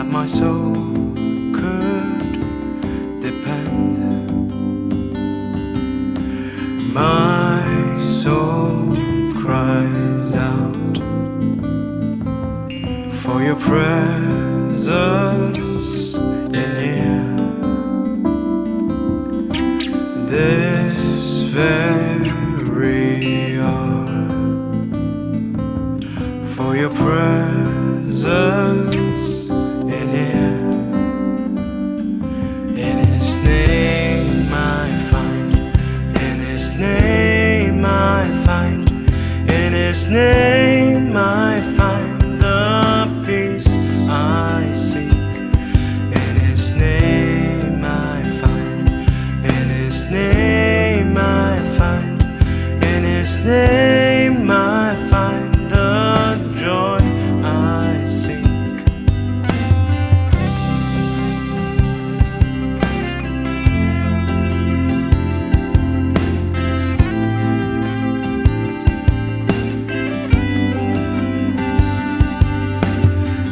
that my soul could depend. My soul cries out for your presence in here. This very hour, for your presence in here. In His name I find, in His name I find, in His name I find the peace I seek. In His name I find, in His name I find, in His name I find the joy I seek.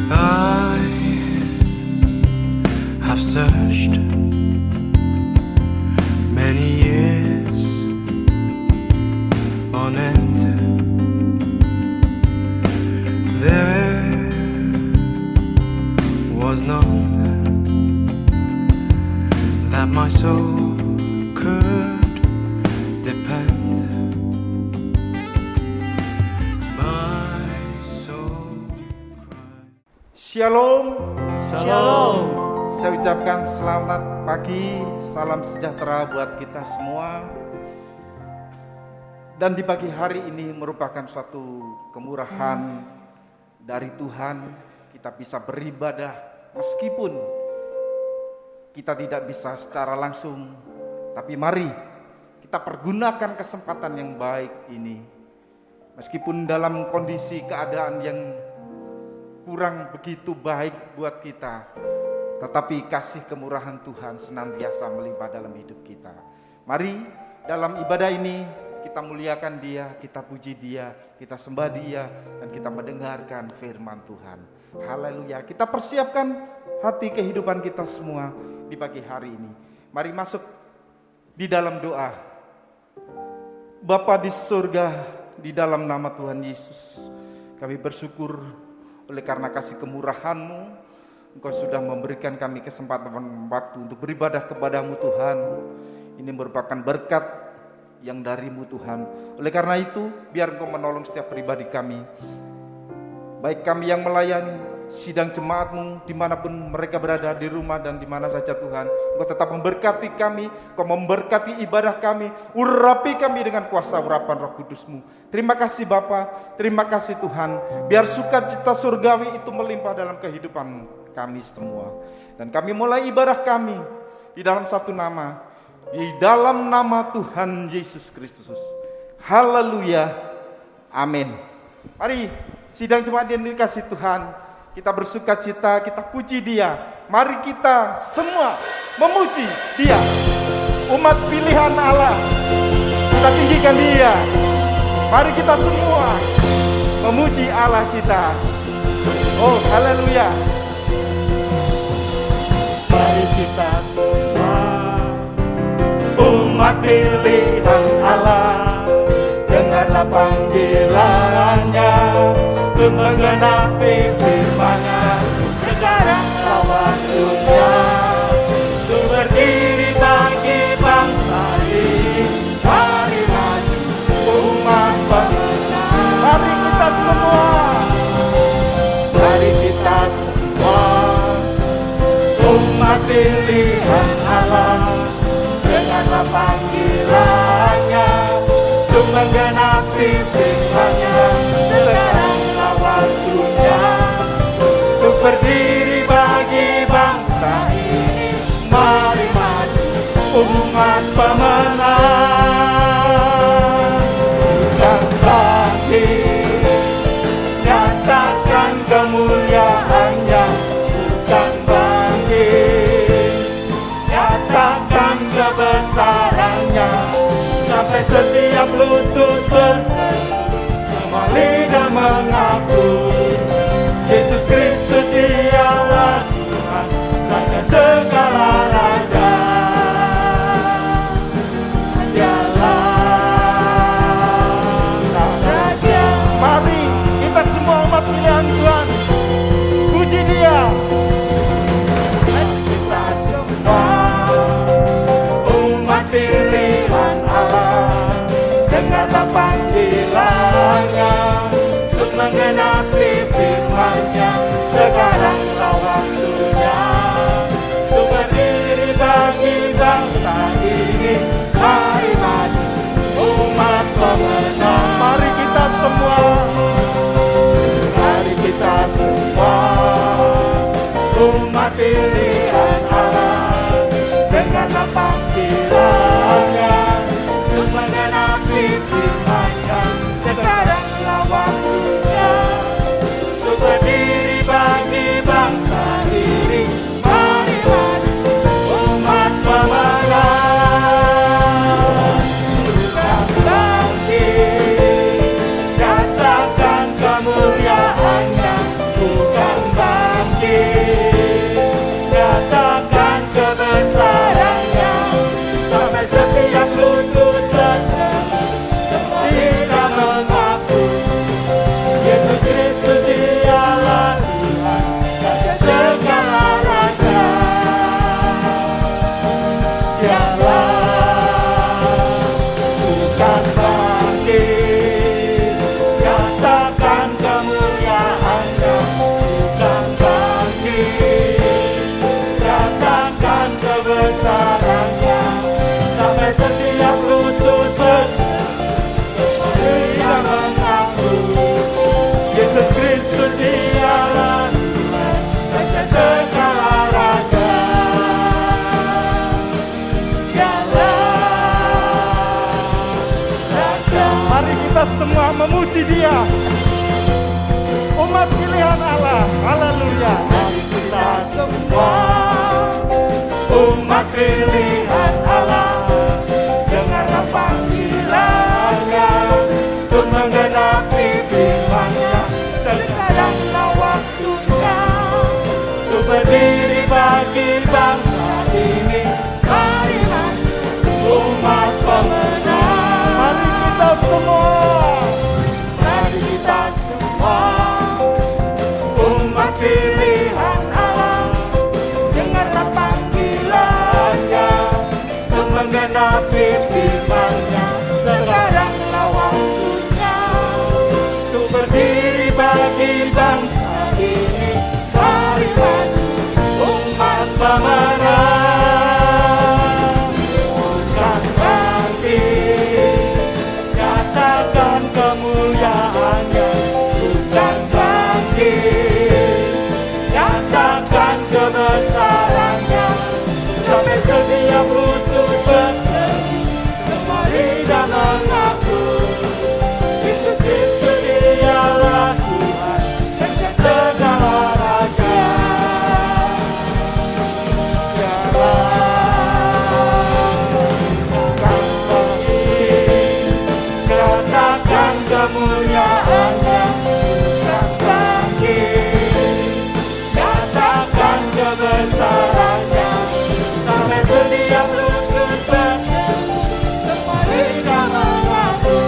I have searched many years on end. There was none that my soul could depend. My soul cried. Shalom. Shalom. Saya ucapkan selamat pagi, salam sejahtera buat kita semua. Dan di pagi hari ini merupakan suatu kemurahan dari Tuhan, kita bisa beribadah meskipun kita tidak bisa secara langsung. Tapi mari kita pergunakan kesempatan yang baik ini. Meskipun dalam kondisi keadaan yang kurang begitu baik buat kita, tetapi kasih kemurahan Tuhan senantiasa melimpah dalam hidup kita. Mari dalam ibadah ini kita muliakan Dia, kita puji Dia, kita sembah Dia, dan kita mendengarkan firman Tuhan. Haleluya. Kita persiapkan hati kehidupan kita semua di pagi hari ini. Mari masuk di dalam doa. Bapa di surga, di dalam nama Tuhan Yesus, kami bersyukur oleh karena kasih kemurahan-Mu. Engkau sudah memberikan kami kesempatan waktu untuk beribadah kepadamu Tuhan. Ini merupakan berkat yang dari-Mu Tuhan. Oleh karena itu, biar Engkau menolong setiap pribadi kami. Baik kami yang melayani sidang jemaat-Mu dimanapun mereka berada, di rumah dan di mana saja Tuhan. Engkau tetap memberkati kami, Engkau memberkati ibadah kami, urapi kami dengan kuasa urapan Roh Kudus-Mu. Terima kasih Bapa, terima kasih Tuhan. Biar sukacita surgawi itu melimpah dalam kehidupan kami semua. Dan kami mulai ibadah kami di dalam satu nama, di dalam nama Tuhan Yesus Kristus. Haleluya. Amin. Mari sidang jemaat yang dikasihi Tuhan, kita bersukacita, kita puji Dia. Mari kita semua memuji Dia. Umat pilihan Allah, kita tinggikan Dia. Mari kita semua memuji Allah kita. Oh, haleluya. Mari kita semua umat pilihan Allah, dengarlah panggilannya untuk menggenapi firman-Nya. Sekarang lawan dunia, untuk berdiri bagi bangsa ini. Mari maju umat bangsa. Mari kita semua, Mari kita semua umat pilihan Allah, dengarlah panggilannya untuk menggenapi firman-Nya. Sekarang lawan dunia, untuk berdiri bagi bangsa ini. Mari maju umat pemenang. Dan bangkit, nyatakan kemuliaan-Nya. Bukan bangkit, nyatakan kebesaran-Nya. Sampai setiap lutut berteduh, semua lidah mengaku Yesus Kristus dialah umat pilihan Allah, dengarlah panggilannya untuk menggenapi firman-Nya. Sekaranglah waktunya untuk berdiri bagi bangsa ini. Marilah umat pemenang, bukan bangkit, nyatakan kemuliaan-Nya. Bukan bangkit, nyatakan kebesaran-Nya, sampai setiap lutut bertelut, semua tidak mengaku Yesus Kristus dialah Tuhan dan segala raja. Dialah bukan bangkit, nyatakan kemuliaan-Nya. Bukan bangkit, nyatakan kebesaran-Nya, sampai setiap lutut bertelut, semua lidah mengaku Yesus Kristus dialah Tuhan dan segala raja. Dialah raja. Mari kita semua memuji Dia, umat pilihan Allah. Haleluya. Mari kita semua umat pilihan Allah, dengarlah panggilannya untuk menggenapi firman-Nya. Sekaranglah waktunya untuk berdiri bagi bangsa ini. Marilah umat pemenang. Mari kita semua, Mari kita semua umat pilihan Allah, dengarlah panggilannya untuk menggenapi firman-Nya. Sekaranglah waktunya untuk berdiri bagi bangsa ini. Marilah umat pemenang, bukan bangkit, nyatakan kemuliaan-Nya. Bukan bangkit, nyatakan kebesaran-Nya, sampai setiap lutut bertelut, semua lidah mengaku Yesus Kristus dialah Tuhan dan segala raja. Bukan bangkit, nyatakan kemuliaan-Nya. Bukan bangkit, nyatakan kebesaran-Nya, sampai setiap lutut bertelut, semua lidah mengaku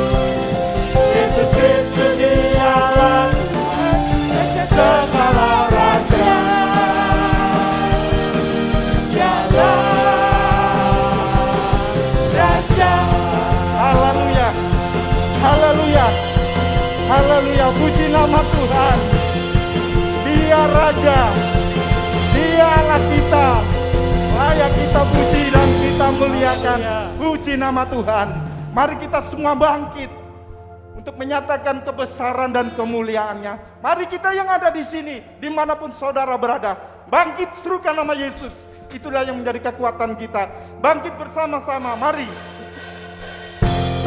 Yesus Kristus dialah Tuhan dan segala raja. Dialah raja. haleluya, haleluya, haleluya. Puji nama Tuhan. Dia Raja, Dia Allah kita, layak kita puji dan kita muliakan. Puji nama Tuhan. Mari kita semua bangkit untuk menyatakan kebesaran dan kemuliaan-Nya. Mari kita yang ada di sini, dimanapun saudara berada, bangkit serukan nama Yesus. Itulah yang menjadi kekuatan kita. Bangkit bersama-sama, mari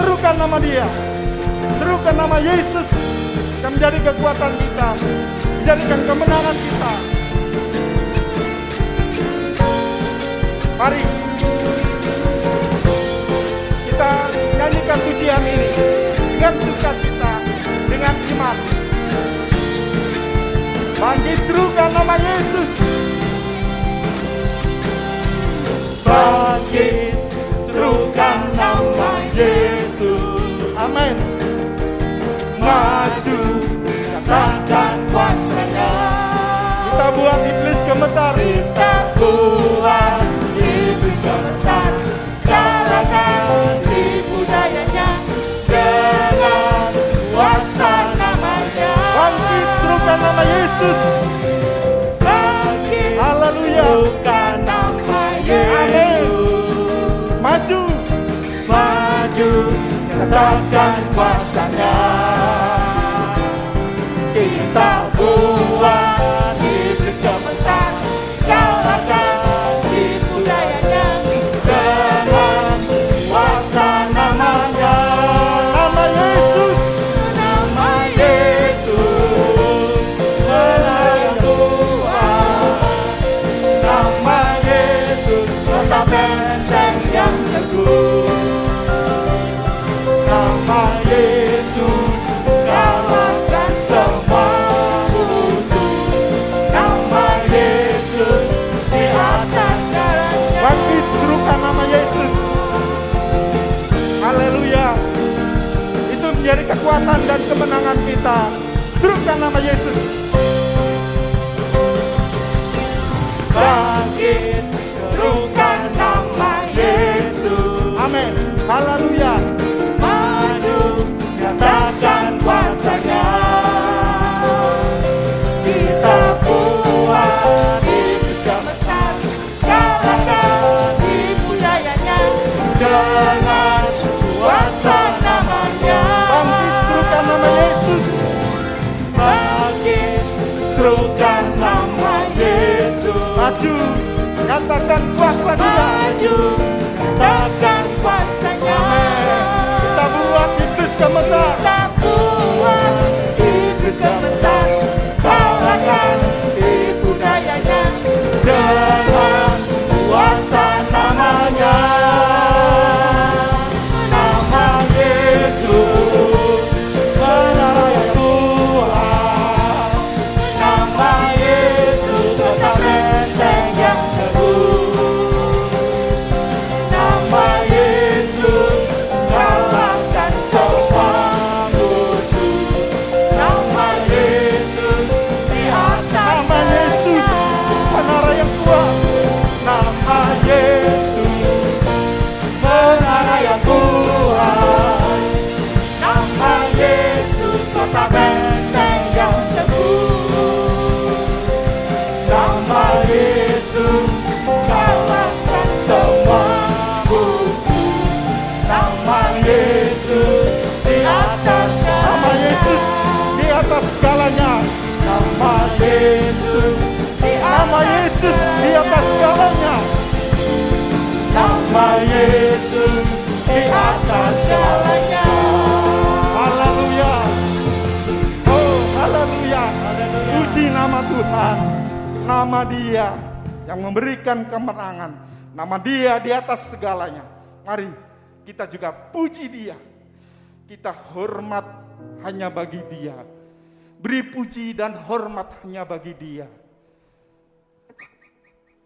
serukan nama Dia, serukan nama Yesus yang menjadi kekuatan kita, menjadikan kemenangan kita. Mari kita nyanyikan pujian ini dengan sukacita, dengan iman. Bangkit serukan nama Yesus. Bangkit serukan nama Yesus. Amin. Maju nyatakan kuasa-Nya. Kita buat iblis gemetar. Kita buat iblis gemetar, kalahkan tipu dayanya dengan kuasa nama-Nya. Bangkit serukan nama Yesus. Bangkit Haleluya. serukan nama Yesus. Maju. Maju nyatakan kuasa-Nya. Kita buat iblis gemetar, Yesus. Bangkit, serukan nama Yesus. Amin. Haleluya. Maju, nyatakan kuasa-Nya. Kita kuat, iblis gemetar, kalahkan tipu dayanya dengan kuasa namanya. Bangkit, serukan nama Yesus. Bangkit, serukan nama Yesus. Maju, katakan kuasa Dia. Maju, katakan kuasa-Nya. Kita buat iblis gemetar. Kita buat iblis gemetar, kalahkan tipu dayanya dengan kuasa namanya. Nama Yesus, melayani Tuhan. Nama Yesus, kota benteng yang teguh. Nama Yesus, kalahkan semua musuh. Nama Yesus, di atas Nama Yesus, menara yang kuat. Nama Yesus, menara yang kuat. Nama Yesus, kota benteng yang teguh. Nama Yesus, kalahkan semua musuh. Nama Yesus, di atas Nama Yesus di atas segalanya. Nama Yesus, di Nama Yesus di atas segalanya. Nama Yesus, di atas segalanya. Haleluya. Oh, haleluya. Puji nama Tuhan. Nama Dia yang memberikan kemenangan. Nama Dia di atas segalanya. Mari kita juga puji Dia. Kita hormat hanya bagi Dia. Beri puji dan hormat hanya bagi Dia.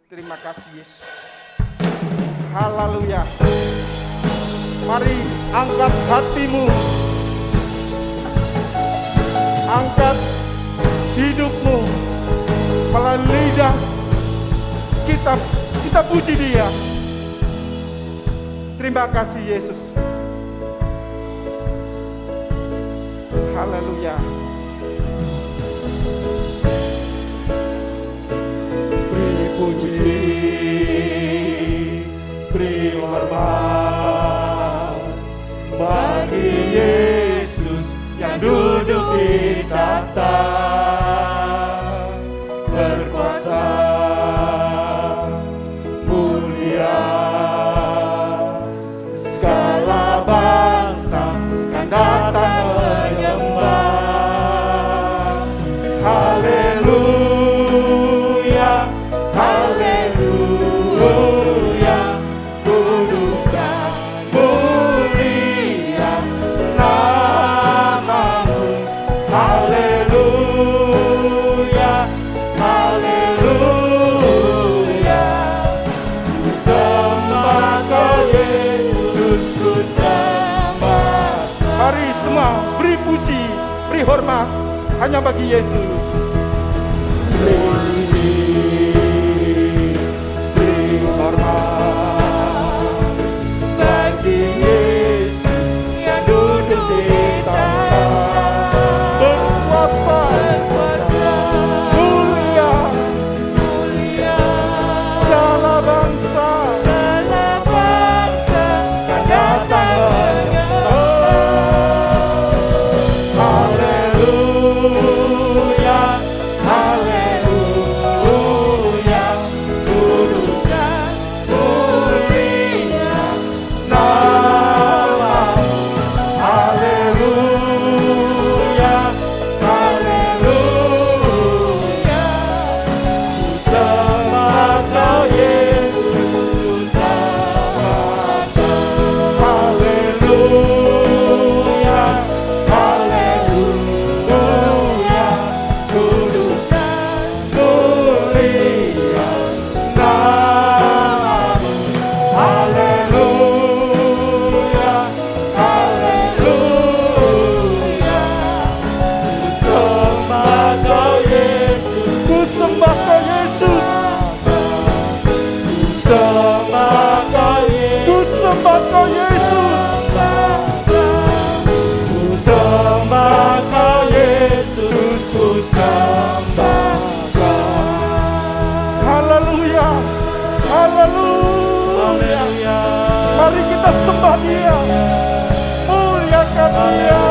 Terima kasih Yesus. Haleluya. Mari angkat hatimu. Angkat hidupmu. Melalui lidah kita puji Dia. Terima kasih Yesus. Haleluya. Beri puji, beri hormat bagi Yesus yang duduk di tahta berkuasa mulia. Segala bangsa kan datang menyembah. Haleluya, haleluya, kudus dan mulia namamu. Haleluya, haleluya, ku sembah kau Yesus, ku sembah. Mari semua beri puji, beri hormat hanya bagi Yesus. Beri puji, beri hormat bagi Yesus yang duduk di tahta Berkuasa, mulia, segala bangsa. kan datang menyembah. Haleluya, sembah Kau Yesus, Ku sembah Kau Yesus. ku sembah Kau Yesus, ku sembah Kau. Haleluya. Haleluya. Haleluya. Mari kita sembah Dia. Muliakan Dia.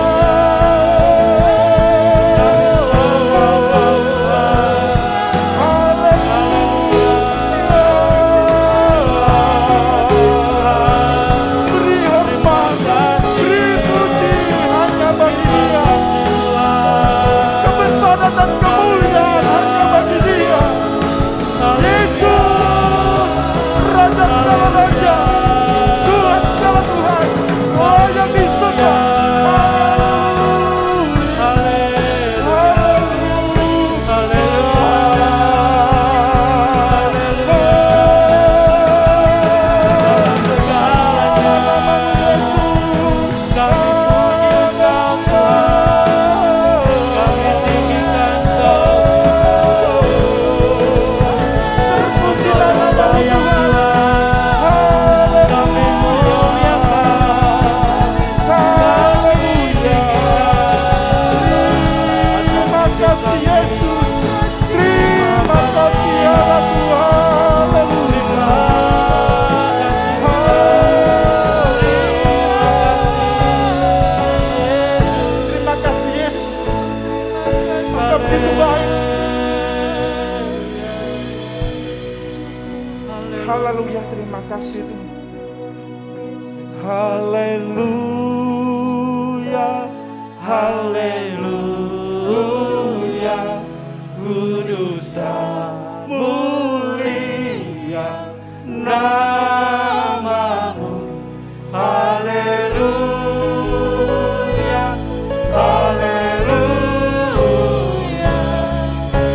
Beri hormat, beri puji hanya bagi Dia. Kebesaran dan kemuliaan hanya bagi Dia. Yesus, Raja segala raja, Tuhan segala Tuhan. Oh, yang disembah. Haleluya, terima kasih Tuhan. Haleluya, haleluya, kudus dan mulia namamu. Haleluya, haleluya,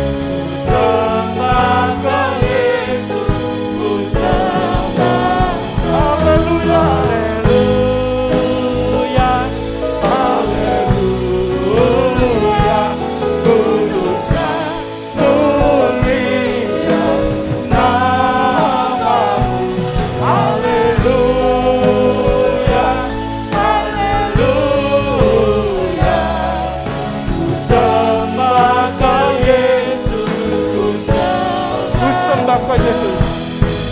ku sembah Kau Yesus, ku sembah. Haleluya, haleluya, kudus dan mulia namamu. Haleluya, haleluya, ku sembah Kau Yesus, ku sembah Kau Yesus.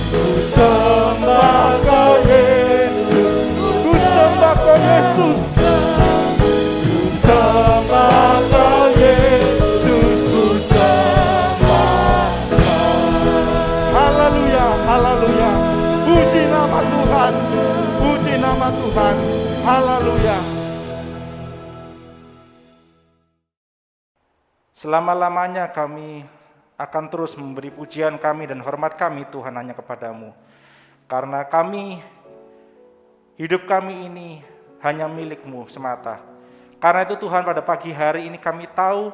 Ku sembah Kau Yesus, ku sembah Kau Yesus, ku sembah Kau Yesus, ku sembah Kau. Haleluya, haleluya, puji nama Tuhan, puji nama Tuhan, haleluya. Selama-lamanya kami akan terus memberi pujian kami dan hormat kami Tuhan hanya kepadamu. Karena kami, hidup kami ini hanya milik-Mu semata. Karena itu Tuhan, pada pagi hari ini kami tahu,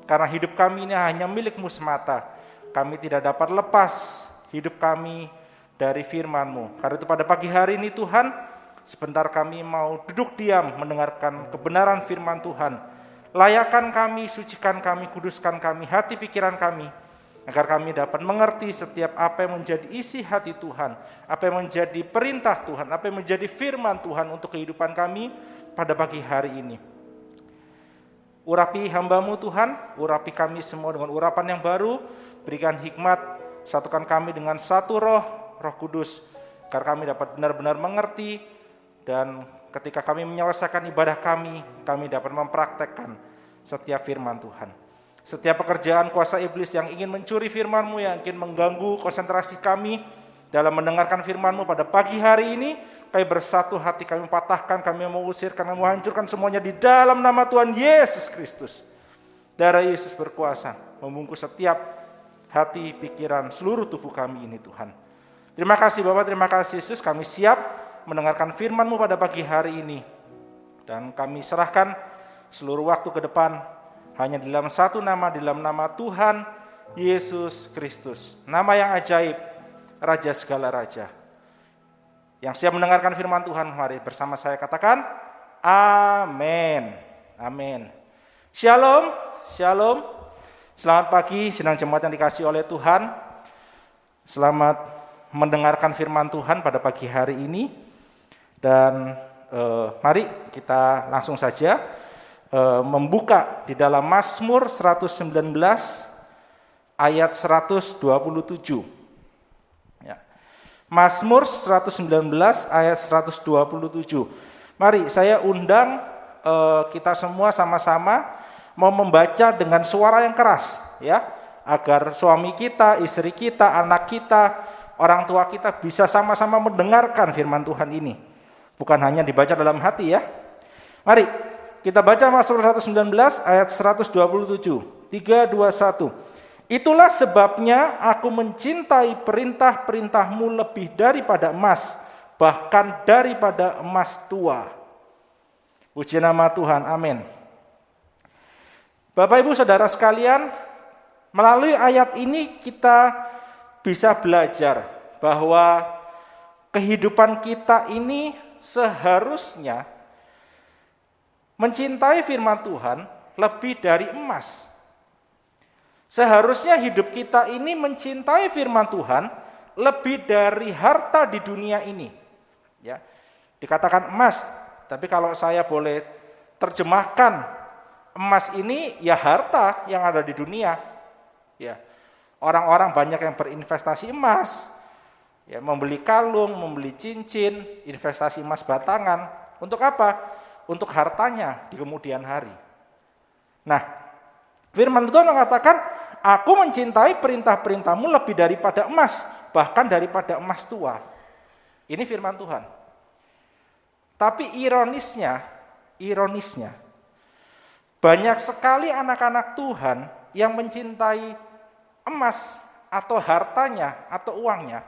karena hidup kami ini hanya milik-Mu semata, kami tidak dapat lepas hidup kami dari firman-Mu. Karena itu pada pagi hari ini Tuhan, sebentar kami mau duduk diam mendengarkan kebenaran firman Tuhan. Layakan kami, sucikan kami, kuduskan kami, hati pikiran kami, agar kami dapat mengerti setiap apa yang menjadi isi hati Tuhan, apa yang menjadi perintah Tuhan, apa yang menjadi firman Tuhan untuk kehidupan kami pada pagi hari ini. Urapi hamba-Mu Tuhan, urapi kami semua dengan urapan yang baru, berikan hikmat, satukan kami dengan satu roh, Roh Kudus, agar kami dapat benar-benar mengerti, dan ketika kami menyelesaikan ibadah kami dapat mempraktekkan setiap firman Tuhan. Setiap pekerjaan kuasa iblis yang ingin mencuri firman-Mu, yang ingin mengganggu konsentrasi kami dalam mendengarkan firman-Mu pada pagi hari ini, kami bersatu hati, kami patahkan, kami mengusir, kami menghancurkan semuanya di dalam nama Tuhan Yesus Kristus. Darah Yesus berkuasa membungkus setiap hati, pikiran, seluruh tubuh kami ini Tuhan. Terima kasih Bapak, terima kasih Yesus, kami siap mendengarkan firman-Mu pada pagi hari ini. Dan kami serahkan seluruh waktu ke depan hanya di dalam satu nama, di dalam nama Tuhan Yesus Kristus. Nama yang ajaib, Raja segala raja. Yang siap mendengarkan firman Tuhan, mari bersama saya katakan, amin. Amin. Shalom, shalom. Selamat pagi, sidang jemaat yang dikasihi oleh Tuhan. Selamat mendengarkan firman Tuhan pada pagi hari ini. Dan mari kita langsung saja membuka di dalam Mazmur 119 ayat 127. Ya. Mazmur 119 ayat 127. Mari saya undang kita semua sama-sama mau membaca dengan suara yang keras, ya, agar suami kita, istri kita, anak kita, orang tua kita bisa sama-sama mendengarkan firman Tuhan ini. Bukan hanya dibaca dalam hati, ya. Mari kita baca Mazmur 119 ayat 127. 3, 2, 1. Itulah sebabnya aku mencintai perintah-perintahmu lebih daripada emas, bahkan daripada emas tua. Puji nama Tuhan, amin. Bapak Ibu Saudara sekalian, melalui ayat ini kita bisa belajar bahwa kehidupan kita ini seharusnya mencintai firman Tuhan lebih dari emas. Seharusnya hidup kita ini mencintai firman Tuhan lebih dari harta di dunia ini. Ya, dikatakan emas, tapi kalau saya boleh terjemahkan, emas ini ya harta yang ada di dunia. Ya, orang-orang banyak yang berinvestasi emas, ya, membeli kalung, membeli cincin, investasi emas batangan. Untuk apa? Untuk hartanya di kemudian hari. Nah, firman Tuhan mengatakan, aku mencintai perintah-perintahmu lebih daripada emas, bahkan daripada emas tua. Ini firman Tuhan. Tapi ironisnya, banyak sekali anak-anak Tuhan yang mencintai emas atau hartanya atau uangnya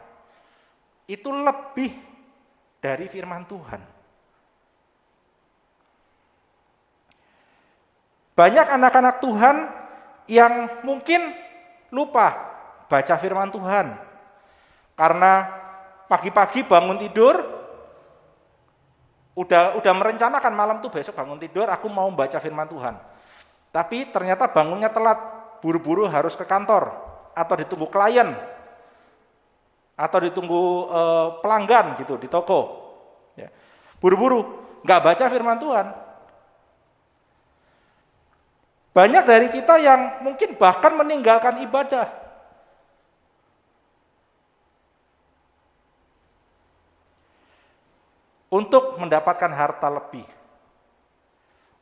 itu lebih dari firman Tuhan. Banyak anak-anak Tuhan yang mungkin lupa baca firman Tuhan. Karena pagi-pagi bangun tidur, udah merencanakan malam tuh besok bangun tidur, aku mau baca firman Tuhan. Tapi ternyata bangunnya telat, buru-buru harus ke kantor, atau ditunggu klien, atau ditunggu pelanggan gitu di toko. Ya. Buru-buru, nggak baca firman Tuhan. Banyak dari kita yang mungkin bahkan meninggalkan ibadah. Untuk mendapatkan harta lebih.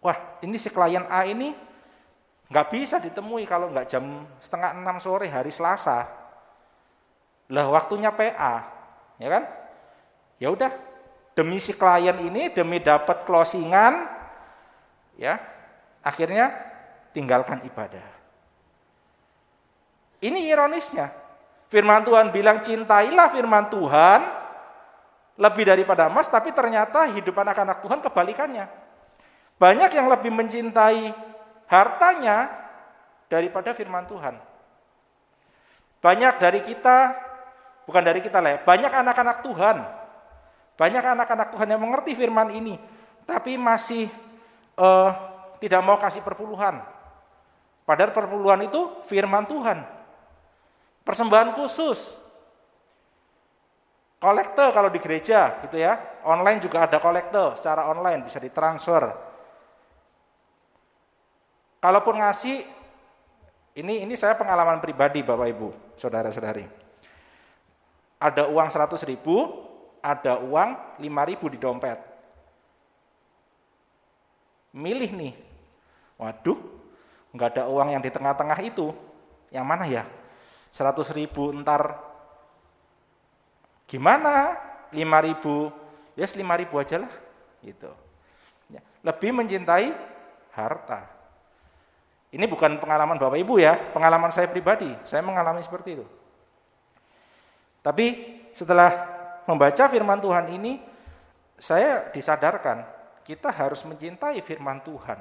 Wah, ini si klien A ini nggak bisa ditemui kalau nggak jam 5:30 sore hari Selasa. Lah waktunya PA, ya kan? Ya udah, demi si klien ini, demi dapat closingan, ya, akhirnya tinggalkan ibadah. Ini ironisnya. Firman Tuhan bilang cintailah firman Tuhan lebih daripada emas, tapi ternyata hidup anak-anak Tuhan kebalikannya. Banyak yang lebih mencintai hartanya daripada firman Tuhan. Banyak dari kita, bukan dari kita lah, banyak anak-anak Tuhan. Banyak anak-anak Tuhan yang mengerti firman ini, tapi masih tidak mau kasih perpuluhan. Padahal perpuluhan itu firman Tuhan. Persembahan khusus. Kolekte kalau di gereja gitu ya. Online juga ada kolekte secara online, bisa ditransfer. Kalaupun ngasih, ini saya pengalaman pribadi Bapak Ibu, saudara-saudari. Ada uang 100.000, ada uang 5.000 di dompet. Milih nih. Waduh, nggak ada uang yang di tengah-tengah itu, yang mana ya? 100.000 ntar gimana? 5.000, ya 5.000 aja lah, gitu. Ya, lebih mencintai harta. Ini bukan pengalaman Bapak Ibu ya, pengalaman saya pribadi, saya mengalami seperti itu. Tapi setelah membaca firman Tuhan ini, saya disadarkan, kita harus mencintai firman Tuhan.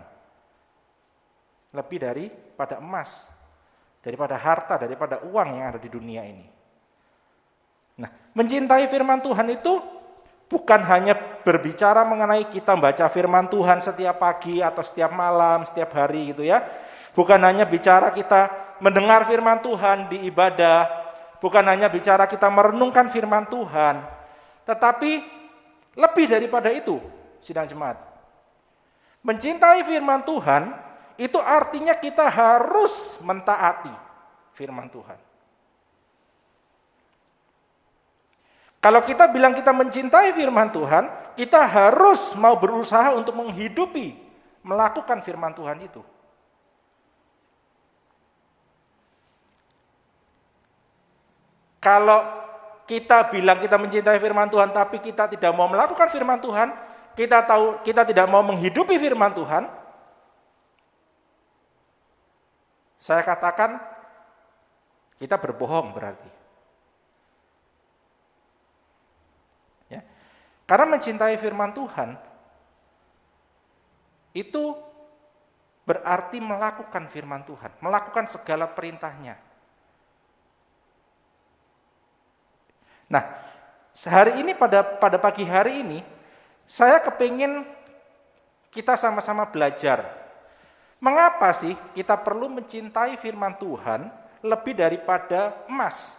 Lebih daripada emas, daripada harta, daripada uang yang ada di dunia ini. Nah, mencintai firman Tuhan itu bukan hanya berbicara mengenai kita membaca firman Tuhan setiap pagi atau setiap malam, setiap hari gitu ya. Bukan hanya bicara kita mendengar firman Tuhan di ibadah, bukan hanya bicara kita merenungkan firman Tuhan, tetapi lebih daripada itu, sidang jemaat. Mencintai firman Tuhan itu artinya kita harus mentaati firman Tuhan. Kalau kita bilang kita mencintai firman Tuhan, kita harus mau berusaha untuk menghidupi, melakukan firman Tuhan itu. Kalau kita bilang kita mencintai firman Tuhan tapi kita tidak mau melakukan firman Tuhan, kita tahu kita tidak mau menghidupi firman Tuhan, saya katakan kita berbohong berarti. Ya. Karena mencintai firman Tuhan itu berarti melakukan firman Tuhan, melakukan segala perintahnya. Nah, sehari ini pada pagi hari ini, saya kepingin kita sama-sama belajar. Mengapa sih kita perlu mencintai firman Tuhan lebih daripada emas?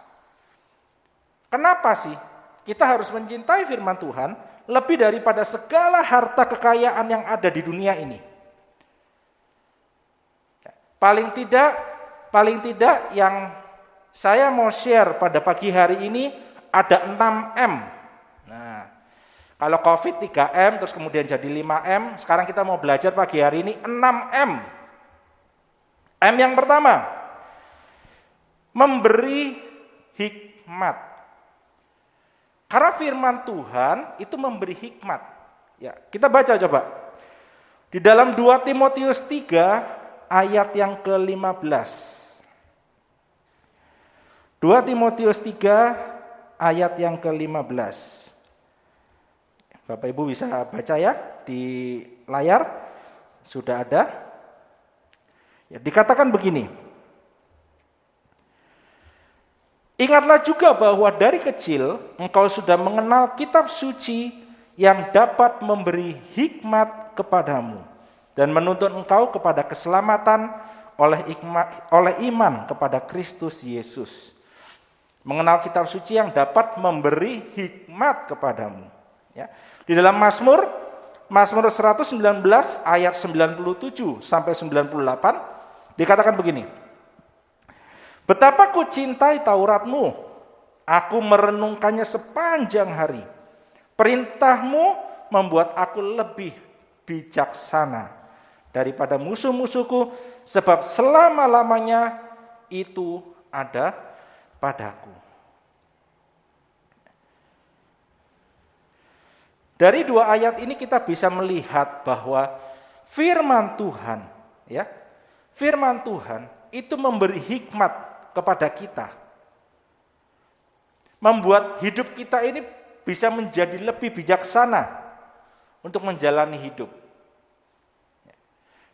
Kenapa sih kita harus mencintai firman Tuhan lebih daripada segala harta kekayaan yang ada di dunia ini? Paling tidak yang saya mau share pada pagi hari ini ada 6M. Nah, kalau COVID 3M terus kemudian jadi 5M, sekarang kita mau belajar pagi hari ini 6M. M yang pertama, memberi hikmat. Karena firman Tuhan itu memberi hikmat. Ya, kita baca coba. Di dalam 2 Timotius 3 ayat yang ke-15. 2 Timotius 3 ayat yang ke-15. Bapak Ibu bisa baca ya di layar. Sudah ada. Ya, dikatakan begini. Ingatlah juga bahwa dari kecil engkau sudah mengenal kitab suci yang dapat memberi hikmat kepadamu dan menuntun engkau kepada keselamatan oleh iman kepada Kristus Yesus. Mengenal kitab suci yang dapat memberi hikmat kepadamu. Ya. Di dalam Mazmur 119 ayat 97 sampai 98 dikatakan begini. Betapa ku cintai Tauratmu, aku merenungkannya sepanjang hari. Perintahmu membuat aku lebih bijaksana daripada musuh-musuhku, sebab selama-lamanya itu ada padaku. Dari 2 ayat ini kita bisa melihat bahwa firman Tuhan, ya, firman Tuhan itu memberi hikmat kepada kita, membuat hidup kita ini bisa menjadi lebih bijaksana untuk menjalani hidup.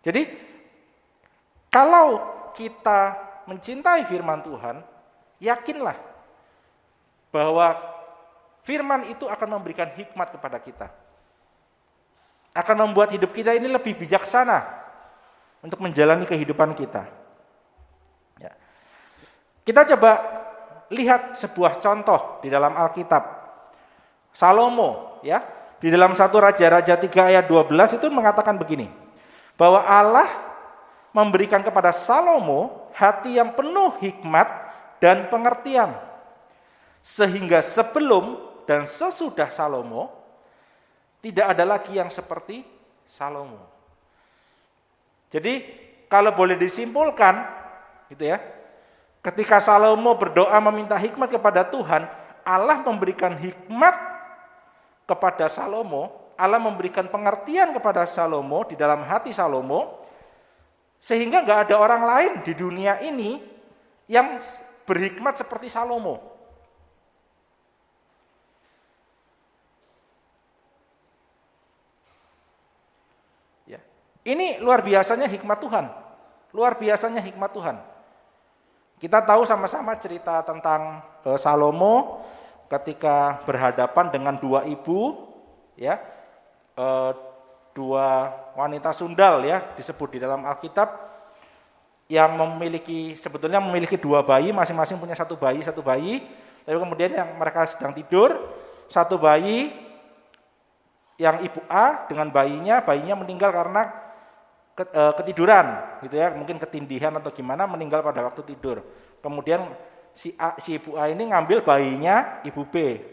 Jadi, kalau kita mencintai firman Tuhan, yakinlah bahwa firman itu akan memberikan hikmat kepada kita. Akan membuat hidup kita ini lebih bijaksana untuk menjalani kehidupan kita. Ya. Kita coba lihat sebuah contoh di dalam Alkitab. Salomo, ya, di dalam 1 Raja-Raja 3 ayat 12 itu mengatakan begini, bahwa Allah memberikan kepada Salomo hati yang penuh hikmat dan pengertian, sehingga sebelum dan sesudah Salomo tidak ada lagi yang seperti Salomo. Jadi kalau boleh disimpulkan, gitu ya, ketika Salomo berdoa meminta hikmat kepada Tuhan, Allah memberikan hikmat kepada Salomo, Allah memberikan pengertian kepada Salomo di dalam hati Salomo, sehingga nggak ada orang lain di dunia ini yang berhikmat seperti Salomo. Ya. Ini luar biasanya hikmat Tuhan. Luar biasanya hikmat Tuhan. Kita tahu sama-sama cerita tentang Salomo ketika berhadapan dengan 2 ibu, ya, 2 wanita sundal, ya, disebut di dalam Alkitab. yang sebetulnya memiliki 2 bayi, masing-masing punya satu bayi, tapi kemudian yang mereka sedang tidur, satu bayi yang ibu A dengan bayinya meninggal karena ketiduran, gitu ya, mungkin ketindihan atau gimana, meninggal pada waktu tidur. Kemudian si ibu A ini ngambil bayinya ibu B.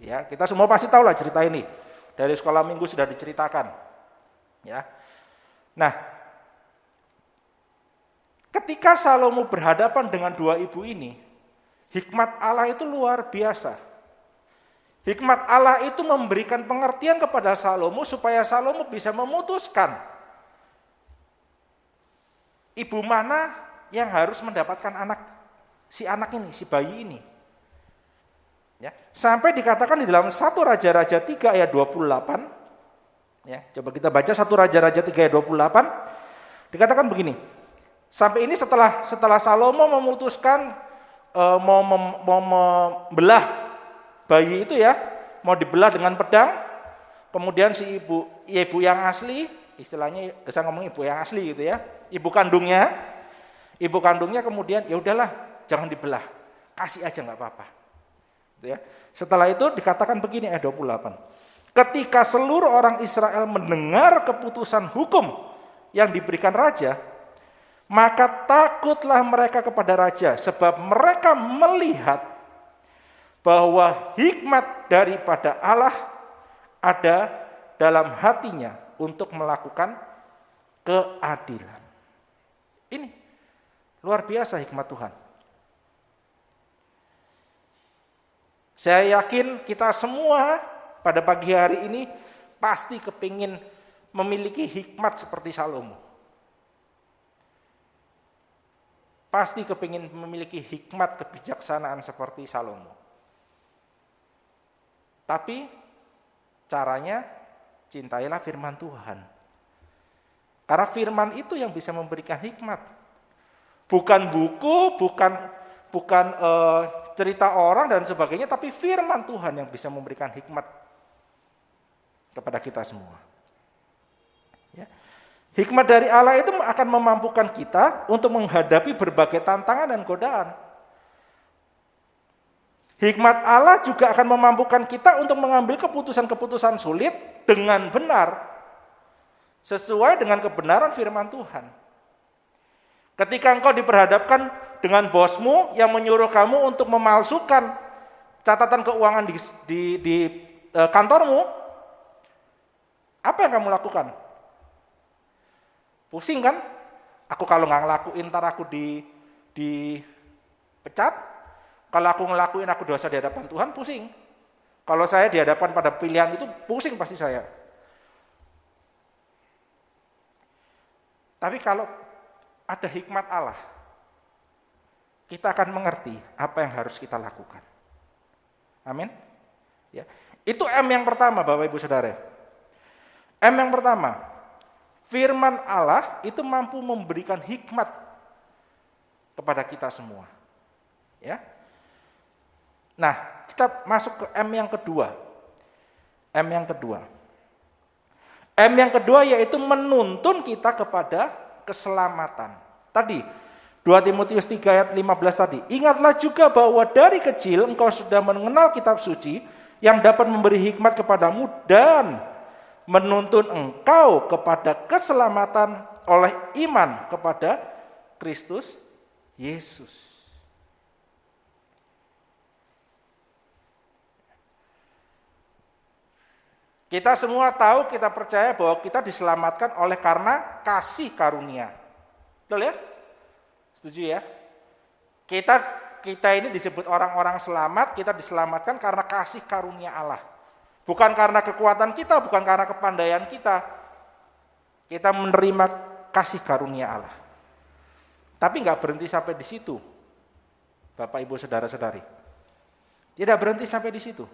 Ya, kita semua pasti tahu lah cerita ini. Dari sekolah minggu sudah diceritakan. Ya. Nah, ketika Salomo berhadapan dengan 2 ibu ini, hikmat Allah itu luar biasa. Hikmat Allah itu memberikan pengertian kepada Salomo supaya Salomo bisa memutuskan ibu mana yang harus mendapatkan si anak ini, si bayi ini. Ya, sampai dikatakan di dalam 1 Raja-Raja 3 ayat 28, ya, coba kita baca 1 Raja-Raja 3 ayat 28, dikatakan begini, sampai ini setelah Salomo memutuskan mau membelah bayi itu ya, mau dibelah dengan pedang, kemudian si ibu yang asli, istilahnya saya ngomong ibu yang asli gitu ya, ibu kandungnya kemudian ya udahlah jangan dibelah, kasih aja nggak apa-apa. Ya. Setelah itu dikatakan begini ayat 28. Ketika seluruh orang Israel mendengar keputusan hukum yang diberikan raja, maka takutlah mereka kepada raja sebab mereka melihat bahwa hikmat daripada Allah ada dalam hatinya untuk melakukan keadilan. Ini luar biasa hikmat Tuhan. Saya yakin kita semua pada pagi hari ini pasti kepingin memiliki hikmat seperti Salomo. Pasti kepingin memiliki hikmat kebijaksanaan seperti Salomo. Tapi caranya cintailah firman Tuhan. Karena firman itu yang bisa memberikan hikmat. Bukan buku, bukan cerita orang dan sebagainya, tapi firman Tuhan yang bisa memberikan hikmat kepada kita semua. Ya. Hikmat dari Allah itu akan memampukan kita untuk menghadapi berbagai tantangan dan godaan. Hikmat Allah juga akan memampukan kita untuk mengambil keputusan-keputusan sulit dengan benar, sesuai dengan kebenaran firman Tuhan. Ketika engkau diperhadapkan dengan bosmu yang menyuruh kamu untuk memalsukan catatan keuangan di kantormu, apa yang kamu lakukan? Pusing kan? Aku kalau nggak ngelakuin ntar aku dipecat. Kalau aku ngelakuin aku dosa di hadapan Tuhan, pusing. Kalau saya di hadapan pada pilihan itu, pusing pasti saya. Tapi kalau ada hikmat Allah, kita akan mengerti apa yang harus kita lakukan. Amin. Ya. Itu M yang pertama, Bapak Ibu Saudara. M yang pertama, firman Allah itu mampu memberikan hikmat kepada kita semua. Ya. Nah, kita masuk ke M yang kedua. M yang kedua yaitu menuntun kita kepada keselamatan. Tadi 2 Timotius 3 ayat 15 tadi. Ingatlah juga bahwa dari kecil engkau sudah mengenal kitab suci yang dapat memberi hikmat kepadamu dan menuntun engkau kepada keselamatan oleh iman kepada Kristus Yesus. Kita semua tahu, kita percaya bahwa kita diselamatkan oleh karena kasih karunia. Betul ya? Setuju ya? Kita ini disebut orang-orang selamat, kita diselamatkan karena kasih karunia Allah. Bukan karena kekuatan kita, bukan karena kepandaian kita. Kita menerima kasih karunia Allah. Tapi nggak berhenti sampai di situ, Bapak Ibu Saudara-saudari. Tidak berhenti sampai di situ.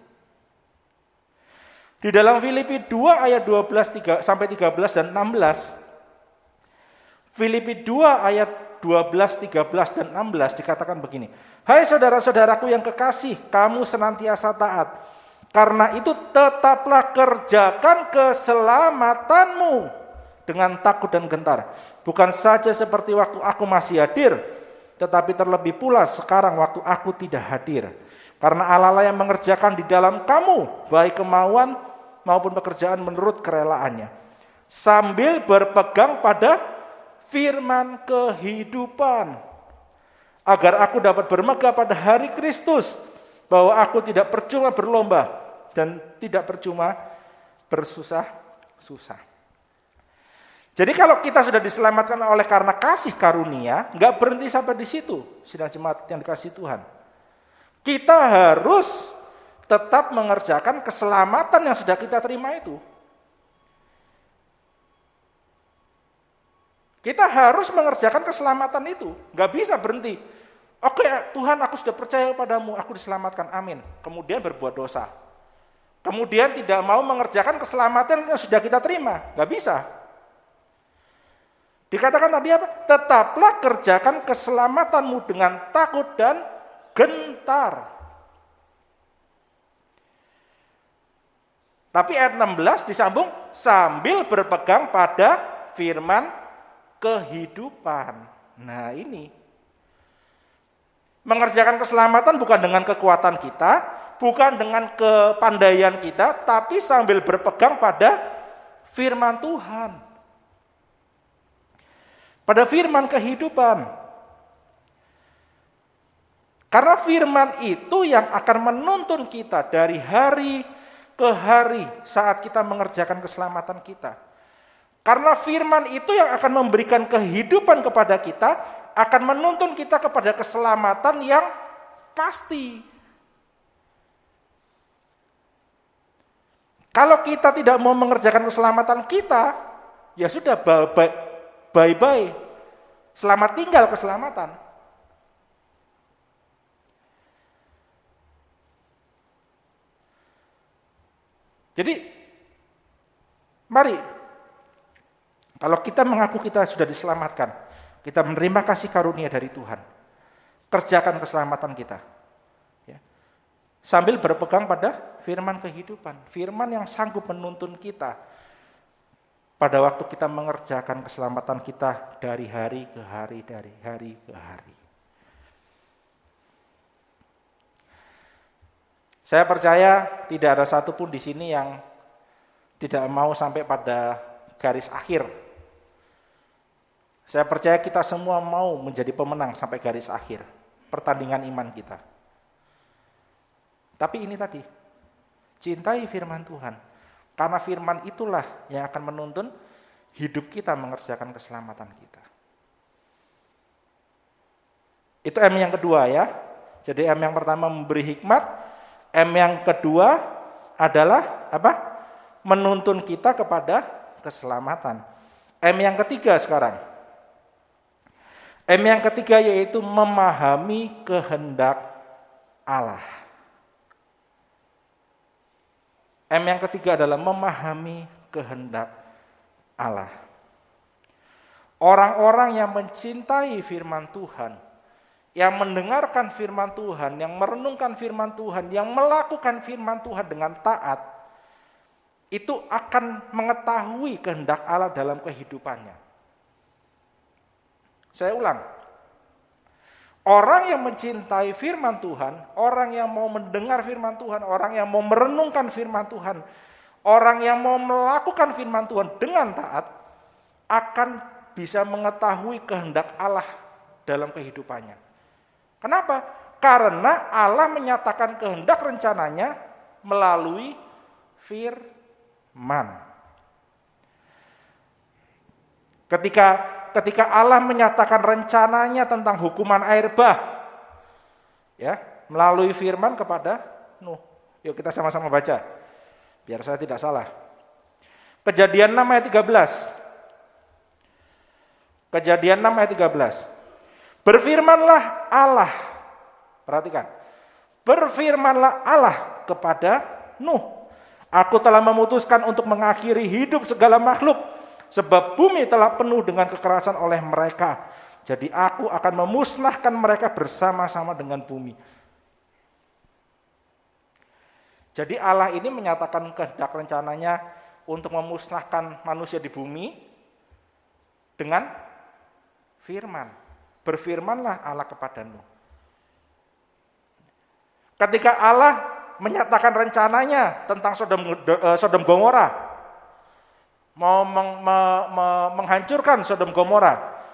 Di dalam Filipi 2 ayat 12 sampai 13 dan 16, Filipi 2 ayat 12, 13 dan 16 dikatakan begini. Hai saudara-saudaraku yang kekasih, kamu senantiasa taat. Karena itu tetaplah kerjakan keselamatanmu dengan takut dan gentar. Bukan saja seperti waktu aku masih hadir, tetapi terlebih pula sekarang waktu aku tidak hadir. Karena Allah lah yang mengerjakan di dalam kamu, baik kemauan maupun pekerjaan menurut kerelaannya. Sambil berpegang pada firman kehidupan. Agar aku dapat bermegah pada hari Kristus, bahwa aku tidak percuma berlomba dan tidak percuma bersusah-susah. Jadi kalau kita sudah diselamatkan oleh karena kasih karunia, nggak berhenti sampai di situ, sidang jemaat yang dikasihi Tuhan. Kita harus tetap mengerjakan keselamatan yang sudah kita terima itu. Kita harus mengerjakan keselamatan itu, nggak bisa berhenti. Oke Tuhan, aku sudah percaya padamu, aku diselamatkan, amin. Kemudian berbuat dosa. Kemudian tidak mau mengerjakan keselamatan yang sudah kita terima, nggak bisa. Dikatakan tadi apa? Tetaplah kerjakan keselamatanmu dengan takut dan gentar. Tapi ayat 16 disambung sambil berpegang pada firman kehidupan. Nah ini. Mengerjakan keselamatan bukan dengan kekuatan kita, bukan dengan kepandaian kita, tapi sambil berpegang pada firman Tuhan. Pada firman kehidupan. Karena firman itu yang akan menuntun kita dari hari ke hari saat kita mengerjakan keselamatan kita. Karena firman itu yang akan memberikan kehidupan kepada kita, akan menuntun kita kepada keselamatan yang pasti. Kalau kita tidak mau mengerjakan keselamatan kita, ya sudah bye-bye. Selamat tinggal keselamatan. Jadi, mari, kalau kita mengaku kita sudah diselamatkan, kita menerima kasih karunia dari Tuhan, kerjakan keselamatan kita. Ya. Sambil berpegang pada firman kehidupan, firman yang sanggup menuntun kita pada waktu kita mengerjakan keselamatan kita dari hari ke hari, dari hari ke hari. Saya percaya tidak ada satupun di sini yang tidak mau sampai pada garis akhir. Saya percaya kita semua mau menjadi pemenang sampai garis akhir pertandingan iman kita. Tapi ini tadi, cintai firman Tuhan. Karena firman itulah yang akan menuntun hidup kita mengerjakan keselamatan kita. Itu M yang kedua ya. Jadi M yang pertama memberi hikmat, M yang kedua adalah apa? Menuntun kita kepada keselamatan. M yang ketiga sekarang. M yang ketiga yaitu memahami kehendak Allah. M yang ketiga adalah memahami kehendak Allah. Orang-orang yang mencintai firman Tuhan, yang mendengarkan firman Tuhan, yang merenungkan firman Tuhan, yang melakukan firman Tuhan dengan taat, itu akan mengetahui kehendak Allah dalam kehidupannya. Saya ulang, orang yang mencintai firman Tuhan, orang yang mau mendengar firman Tuhan, orang yang mau merenungkan firman Tuhan, orang yang mau melakukan firman Tuhan dengan taat, akan bisa mengetahui kehendak Allah dalam kehidupannya. Kenapa? Karena Allah menyatakan kehendak rencananya melalui firman. Ketika Allah menyatakan rencananya tentang hukuman air bah, ya, melalui firman kepada Nuh. Yuk kita sama-sama baca, biar saya tidak salah. Kejadian 6 ayat 13. Kejadian 6 ayat 13. Berfirmanlah Allah, perhatikan, berfirmanlah Allah kepada Nuh. Aku telah memutuskan untuk mengakhiri hidup segala makhluk, sebab bumi telah penuh dengan kekerasan oleh mereka. Jadi aku akan memusnahkan mereka bersama-sama dengan bumi. Jadi Allah ini menyatakan kehendak rencananya untuk memusnahkan manusia di bumi, dengan firman. Berfirmanlah Allah kepadamu. Ketika Allah menyatakan rencananya tentang Sodom Gomora, mau menghancurkan Sodom Gomora,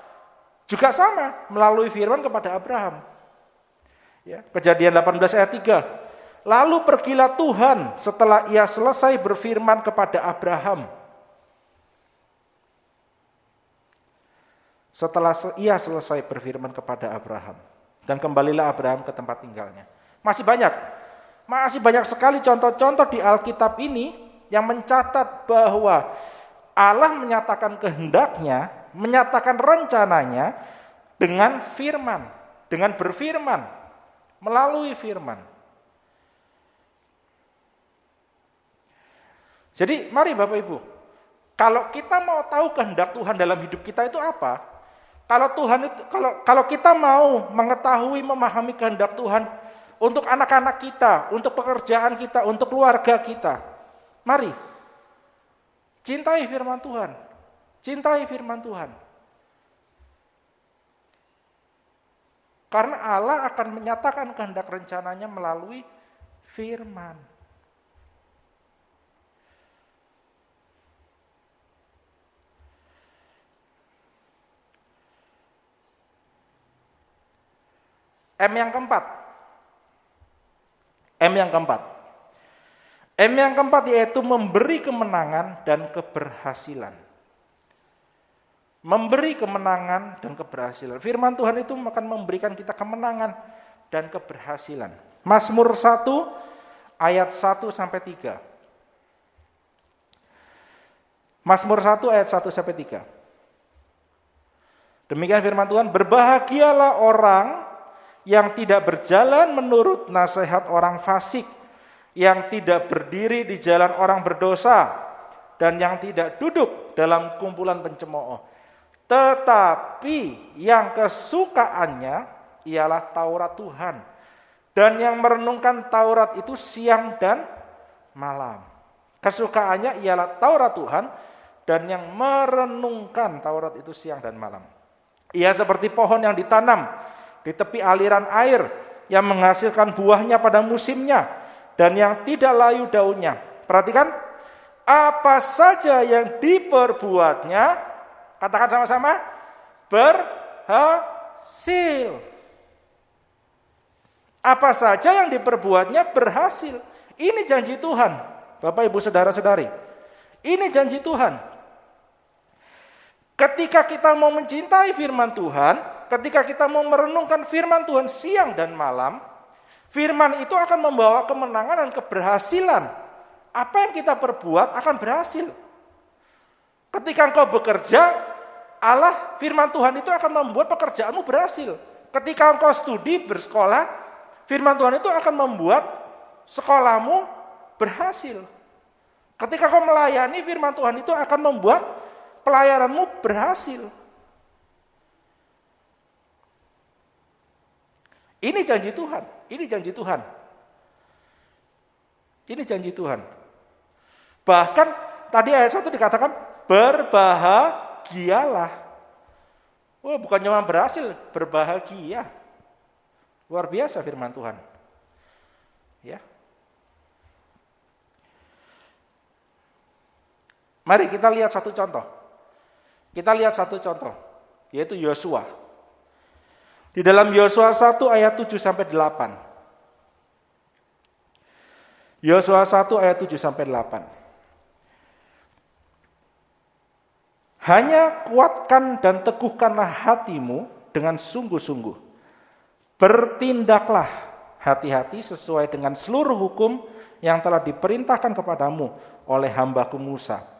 juga sama melalui firman kepada Abraham. Ya, Kejadian 18 ayat 3. Lalu pergilah Tuhan setelah ia selesai berfirman kepada Abraham. Setelah ia selesai berfirman kepada Abraham. Dan kembalilah Abraham ke tempat tinggalnya. Masih banyak sekali contoh-contoh di Alkitab ini yang mencatat bahwa Allah menyatakan kehendaknya, menyatakan rencananya dengan firman, dengan berfirman, melalui firman. Jadi mari Bapak Ibu, kalau kita mau tahu kehendak Tuhan dalam hidup kita itu apa? Kalau kita mau mengetahui, memahami kehendak Tuhan untuk anak-anak kita, untuk pekerjaan kita, untuk keluarga kita, mari cintai firman Tuhan. Cintai firman Tuhan. Karena Allah akan menyatakan kehendak rencananya melalui firman. M yang keempat yaitu memberi kemenangan dan keberhasilan. Memberi kemenangan dan keberhasilan. Firman Tuhan itu akan memberikan kita kemenangan dan keberhasilan. Mazmur 1 ayat 1 sampai 3. Mazmur 1 ayat 1 sampai 3. Demikian firman Tuhan, berbahagialah orang yang tidak berjalan menurut nasihat orang fasik, yang tidak berdiri di jalan orang berdosa, dan yang tidak duduk dalam kumpulan pencemooh. Tetapi yang kesukaannya ialah Taurat Tuhan, dan yang merenungkan Taurat itu siang dan malam. Kesukaannya ialah Taurat Tuhan, dan yang merenungkan Taurat itu siang dan malam. Ia seperti pohon yang ditanam di tepi aliran air, yang menghasilkan buahnya pada musimnya, dan yang tidak layu daunnya. Perhatikan, apa saja yang diperbuatnya, katakan sama-sama, berhasil. Apa saja yang diperbuatnya berhasil. Ini janji Tuhan, Bapak Ibu Saudara-saudari. Ini janji Tuhan. Ketika kita mau mencintai firman Tuhan, ketika kita mau merenungkan firman Tuhan siang dan malam, firman itu akan membawa kemenangan dan keberhasilan. Apa yang kita perbuat akan berhasil. Ketika engkau bekerja, firman Tuhan itu akan membuat pekerjaanmu berhasil. Ketika engkau studi, bersekolah, firman Tuhan itu akan membuat sekolahmu berhasil. Ketika engkau melayani, firman Tuhan itu akan membuat pelayananmu berhasil. Ini janji Tuhan, ini janji Tuhan. Ini janji Tuhan. Bahkan tadi ayat 1 dikatakan berbahagialah. Oh, bukan cuma berhasil, berbahagia. Luar biasa firman Tuhan. Ya. Mari kita lihat satu contoh. Yaitu Yosua. Di dalam Yosua 1 ayat 7 sampai 8. Yosua 1 ayat 7 sampai 8. Hanya kuatkan dan teguhkanlah hatimu dengan sungguh-sungguh. Bertindaklah hati-hati sesuai dengan seluruh hukum yang telah diperintahkan kepadamu oleh hambaku Musa.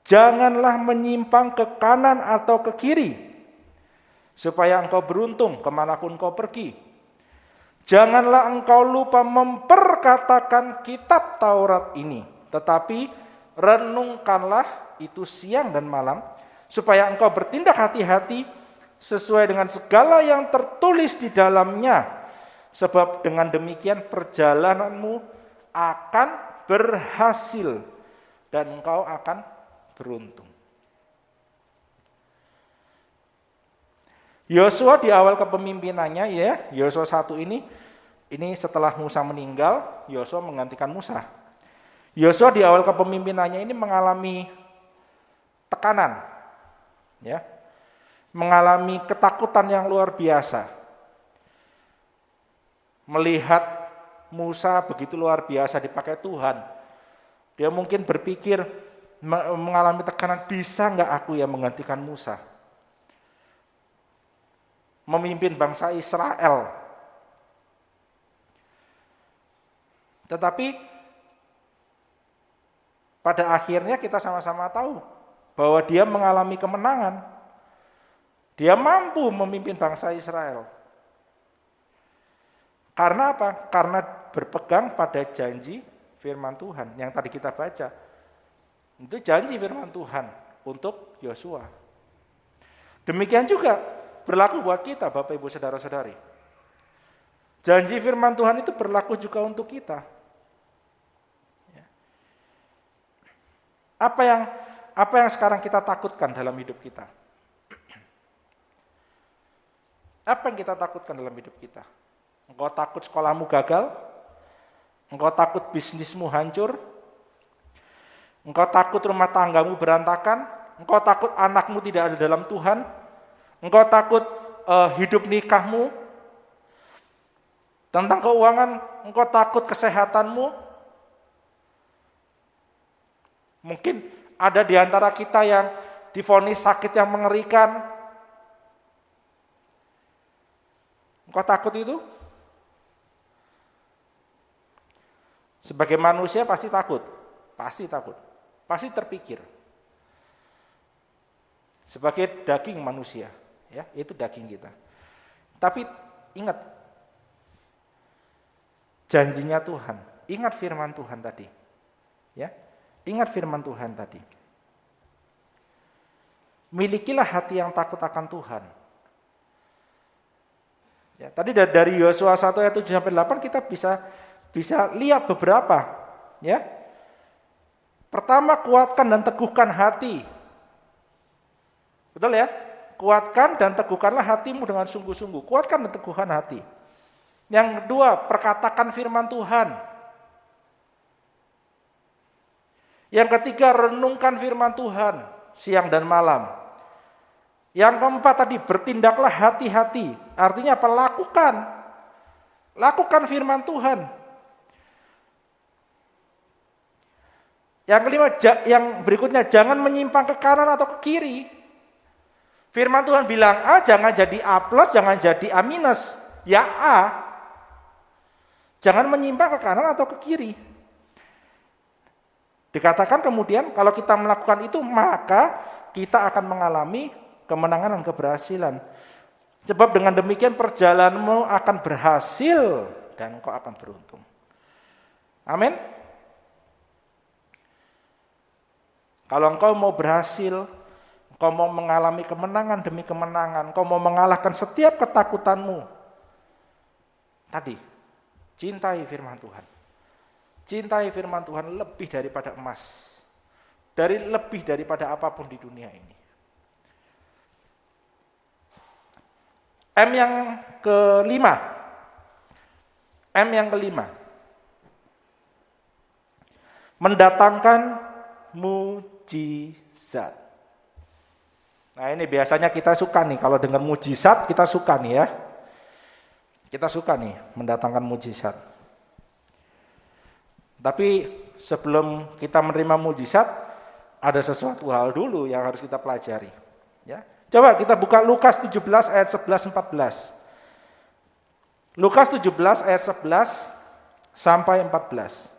Janganlah menyimpang ke kanan atau ke kiri, supaya engkau beruntung kemanapun kau pergi. Janganlah engkau lupa memperkatakan kitab Taurat ini, tetapi renungkanlah itu siang dan malam, supaya engkau bertindak hati-hati sesuai dengan segala yang tertulis di dalamnya. Sebab dengan demikian perjalananmu akan berhasil dan engkau akan beruntung. Yosua di awal kepemimpinannya ya, Yosua 1 ini setelah Musa meninggal, Yosua menggantikan Musa. Yosua di awal kepemimpinannya ini mengalami tekanan, ya, mengalami ketakutan yang luar biasa. Melihat Musa begitu luar biasa dipakai Tuhan, dia mungkin berpikir, mengalami tekanan, bisa nggak aku yang menggantikan Musa? Memimpin bangsa Israel. Tetapi pada akhirnya kita sama-sama tahu bahwa dia mengalami kemenangan. Dia mampu memimpin bangsa Israel. Karena apa? Karena berpegang pada janji firman Tuhan yang tadi kita baca. Itu janji firman Tuhan untuk Yosua. Demikian juga berlaku buat kita, Bapak Ibu Saudara-saudari. Janji firman Tuhan itu berlaku juga untuk kita. Apa yang sekarang kita takutkan dalam hidup kita? Apa yang kita takutkan dalam hidup kita? Engkau takut sekolahmu gagal? Engkau takut bisnismu hancur? Engkau takut rumah tanggamu berantakan? Engkau takut anakmu tidak ada dalam Tuhan? Engkau takut hidup nikahmu? Tentang keuangan, engkau takut kesehatanmu? Mungkin ada di antara kita yang divonis sakit yang mengerikan. Engkau takut itu? Sebagai manusia pasti takut. Pasti takut. Pasti terpikir. Sebagai daging manusia. Ya, itu daging kita. Tapi ingat janjinya Tuhan, ingat firman Tuhan tadi. Ya, ingat firman Tuhan tadi. Milikilah hati yang takut akan Tuhan. Ya, tadi dari Yosua 1 ayat 7 sampai 8 kita bisa lihat beberapa, ya. Pertama, kuatkan dan teguhkan hati. Betul ya? Kuatkan dan teguhkanlah hatimu dengan sungguh-sungguh. Kuatkan dan teguhkan hati. Yang kedua, perkatakan firman Tuhan. Yang ketiga, renungkan firman Tuhan siang dan malam. Yang keempat tadi, bertindaklah hati-hati. Artinya apa? Lakukan firman Tuhan. Yang kelima, yang berikutnya, jangan menyimpang ke kanan atau ke kiri. Firman Tuhan bilang A, jangan jadi A plus, jangan jadi A minus. Ya A. Jangan menyimpang ke kanan atau ke kiri. Dikatakan kemudian kalau kita melakukan itu, maka kita akan mengalami kemenangan dan keberhasilan. Sebab dengan demikian perjalananmu akan berhasil dan engkau akan beruntung. Amin. Kalau engkau mau berhasil, engkau mau mengalami kemenangan demi kemenangan, engkau mau mengalahkan setiap ketakutanmu. Tadi, cintai firman Tuhan. Cintai firman Tuhan lebih daripada emas. Lebih daripada apapun di dunia ini. M yang kelima. Mendatangkan mujizat. Nah, ini biasanya kita suka nih, kalau dengar mujizat kita suka nih ya. Kita suka nih mendatangkan mujizat. Tapi sebelum kita menerima mujizat, ada sesuatu hal dulu yang harus kita pelajari. Ya. Coba kita buka Lukas 17 ayat 11-14. Lukas 17 ayat 11 sampai 14.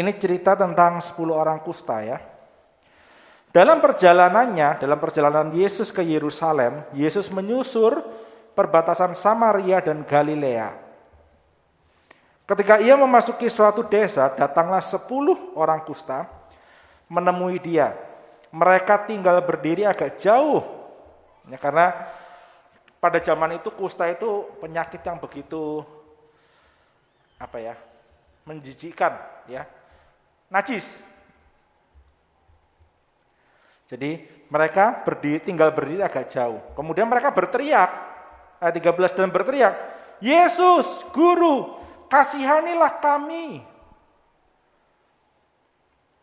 Ini cerita tentang 10 orang kusta ya. Dalam perjalanan Yesus ke Yerusalem, Yesus menyusur perbatasan Samaria dan Galilea. Ketika ia memasuki suatu desa, datanglah 10 orang kusta menemui dia. Mereka tinggal berdiri agak jauh. Ya, karena pada zaman itu kusta itu penyakit yang begitu menjijikkan, ya. Najis. Jadi mereka tinggal berdiri agak jauh. Kemudian mereka berteriak, ayat 13, dan berteriak, Yesus, Guru, kasihanilah kami.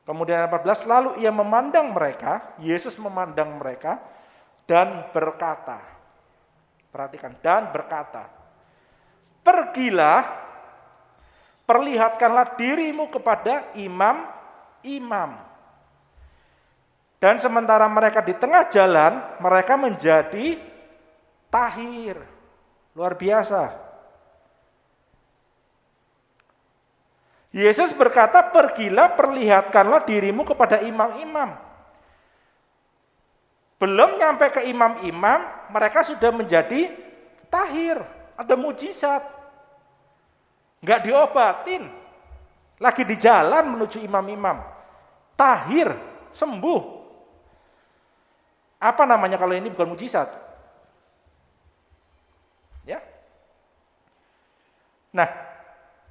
Kemudian ayat 14, lalu ia memandang mereka, Yesus memandang mereka, dan berkata, perhatikan, dan berkata, pergilah, perlihatkanlah dirimu kepada imam-imam. Dan sementara mereka di tengah jalan, mereka menjadi tahir. Luar biasa. Yesus berkata, pergilah, perlihatkanlah dirimu kepada imam-imam. Belum nyampe ke imam-imam, mereka sudah menjadi tahir. Ada mujizat. Enggak diobatin. Lagi di jalan menuju imam-imam. Tahir, sembuh. Apa namanya kalau ini bukan mujizat? Ya. Nah,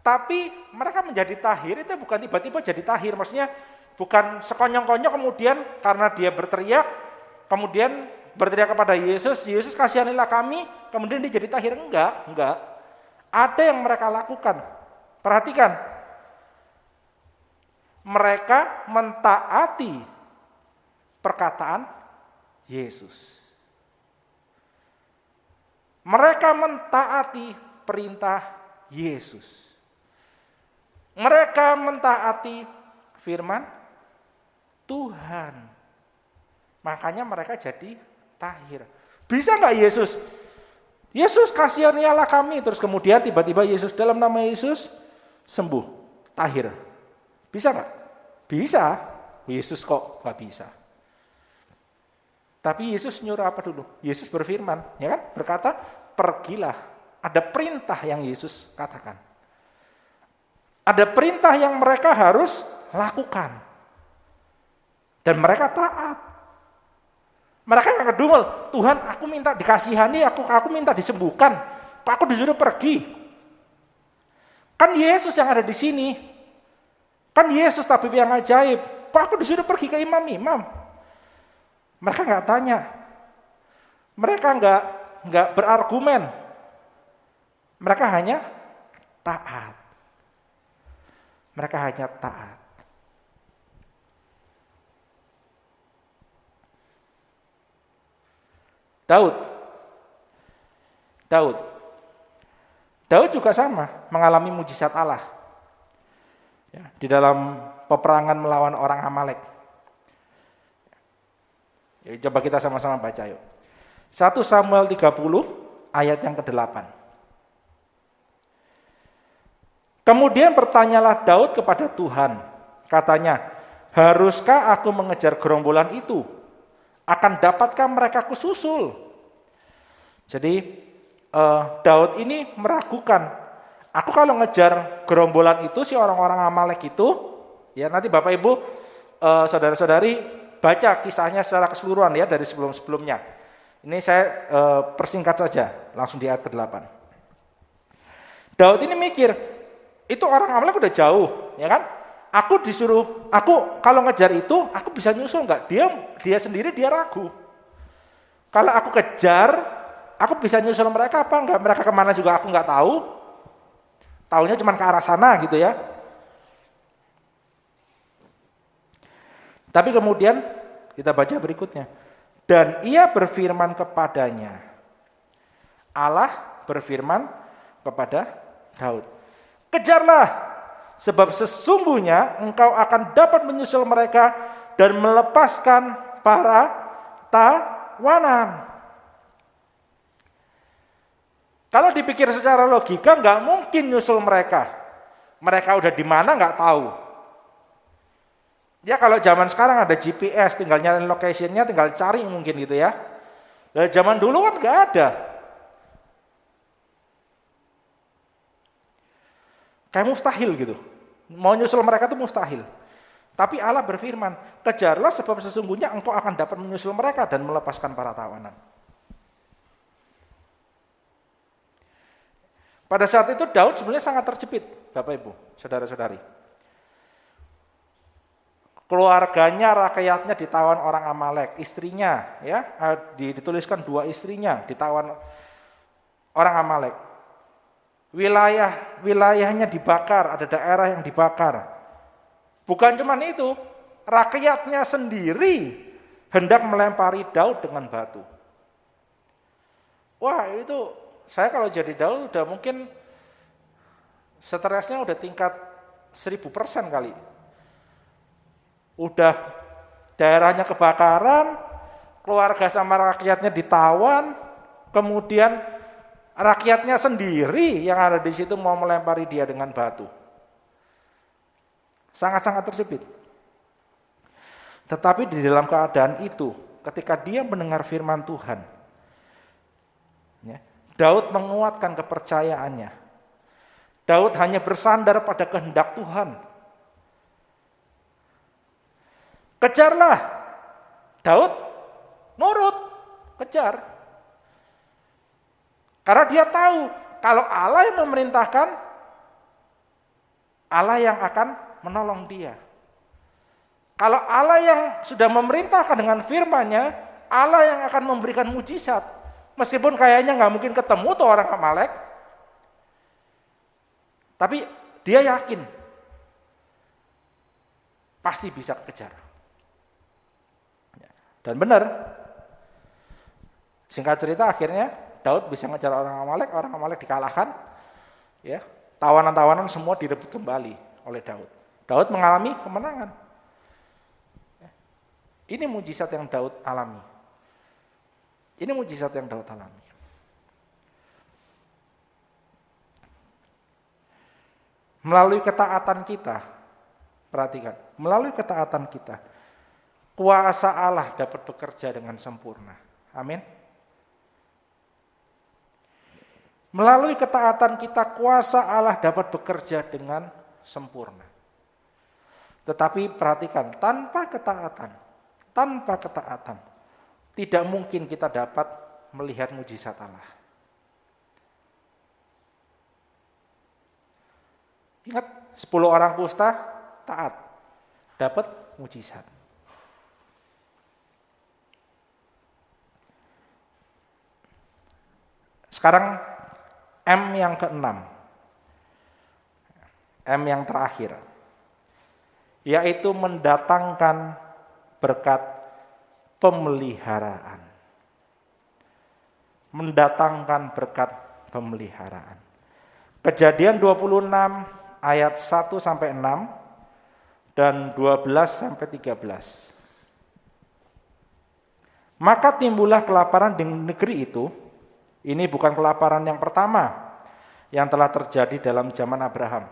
tapi mereka menjadi tahir itu bukan tiba-tiba jadi tahir. Maksudnya bukan sekonyong-konyong kemudian karena dia berteriak, kemudian berteriak kepada Yesus, Yesus kasihanilah kami, kemudian dia jadi tahir. Enggak. Ada yang mereka lakukan. Perhatikan. Mereka mentaati perkataan Yesus. Mereka mentaati perintah Yesus. Mereka mentaati firman Tuhan. Makanya mereka jadi tahir. Bisa nggak Yesus? Yesus kasihanilah kami. Terus kemudian tiba-tiba Yesus dalam nama Yesus sembuh. Tahir. Bisa nggak? Bisa. Yesus kok nggak bisa. Tapi Yesus nyuruh apa dulu? Yesus berfirman, ya kan? Berkata, pergilah. Ada perintah yang Yesus katakan. Ada perintah yang mereka harus lakukan. Dan mereka taat. Mereka yang kedumel, Tuhan aku minta dikasihani, aku minta disembuhkan. Aku disuruh pergi. Kan Yesus yang ada di sini. Kan Yesus tabib yang ajaib. Kok aku disuruh pergi ke imam-imam? Mereka nggak tanya, mereka nggak berargumen, mereka hanya taat. Mereka hanya taat. Daud juga sama mengalami mujizat Allah ya, di dalam peperangan melawan orang Amalek. Ya, coba kita sama-sama baca yuk. 1 Samuel 30 ayat yang ke-8. Kemudian bertanyalah Daud kepada Tuhan. Katanya, haruskah aku mengejar gerombolan itu? Akan dapatkah mereka kususul? Jadi Daud ini meragukan. Aku kalau ngejar gerombolan itu, si orang-orang Amalek itu, ya nanti Bapak Ibu, saudara-saudari, baca kisahnya secara keseluruhan ya dari sebelum-sebelumnya. Ini saya persingkat saja, langsung di ayat ke-8. Daud ini mikir, itu orang Amalek udah jauh, ya kan? Aku kalau ngejar itu, aku bisa nyusul enggak? Dia sendiri dia ragu. Kalau aku kejar, aku bisa nyusul mereka apa enggak? Mereka kemana juga aku enggak tahu. Taunya cuma ke arah sana gitu ya. Tapi kemudian kita baca berikutnya. Dan ia berfirman kepadanya. Allah berfirman kepada Daud. Kejarlah, sebab sesungguhnya engkau akan dapat menyusul mereka dan melepaskan para tawanan. Kalau dipikir secara logika, nggak mungkin nyusul mereka. Mereka udah di mana nggak tahu. Ya kalau zaman sekarang ada GPS, tinggal nyalain location-nya, tinggal cari mungkin gitu ya. Dari zaman dulu kan nggak ada. Kayak mustahil gitu. Mau nyusul mereka itu mustahil. Tapi Allah berfirman, kejarlah sebab sesungguhnya engkau akan dapat menyusul mereka dan melepaskan para tawanan. Pada saat itu Daud sebenarnya sangat terjepit, Bapak Ibu, saudara-saudari. keluarganya, rakyatnya ditawan orang Amalek, istrinya ya, dituliskan 2 istrinya ditawan orang Amalek. Wilayahnya dibakar, ada daerah yang dibakar. Bukan cuma itu, rakyatnya sendiri hendak melempari Daud dengan batu. Wah, itu saya kalau jadi Daud udah mungkin stresnya udah tingkat 1000% kali. Udah daerahnya kebakaran, keluarga sama rakyatnya ditawan, kemudian rakyatnya sendiri yang ada di situ mau melempari dia dengan batu. Sangat-sangat tersebut. Tetapi di dalam keadaan itu, ketika dia mendengar firman Tuhan, ya, Daud menguatkan kepercayaannya. Daud hanya bersandar pada kehendak Tuhan. Kejarlah. Daud nurut, kejar. Karena dia tahu kalau Allah yang memerintahkan, Allah yang akan menolong dia. Kalau Allah yang sudah memerintahkan dengan firman-Nya, Allah yang akan memberikan mujizat. Meskipun kayaknya nggak mungkin ketemu tuh orang Amalek, tapi dia yakin pasti bisa kejar. Dan benar, singkat cerita akhirnya Daud bisa ngejar orang Amalek dikalahkan, ya, tawanan-tawanan semua direbut kembali oleh Daud. Daud mengalami kemenangan. Ini mujizat yang Daud alami. Ini mujizat yang Daud alami. Melalui ketaatan kita, perhatikan, melalui ketaatan kita, kuasa Allah dapat bekerja dengan sempurna. Amin. Melalui ketaatan kita, kuasa Allah dapat bekerja dengan sempurna. Tetapi perhatikan, tanpa ketaatan, tidak mungkin kita dapat melihat mujizat Allah. Ingat, 10 orang kusta taat, dapat mujizat. Sekarang M yang ke-6. M yang terakhir. Yaitu mendatangkan berkat pemeliharaan. Mendatangkan berkat pemeliharaan. Kejadian 26 ayat 1 sampai 6 dan 12 sampai 13. Maka timbullah kelaparan di negeri itu. Ini bukan kelaparan yang pertama yang telah terjadi dalam zaman Abraham.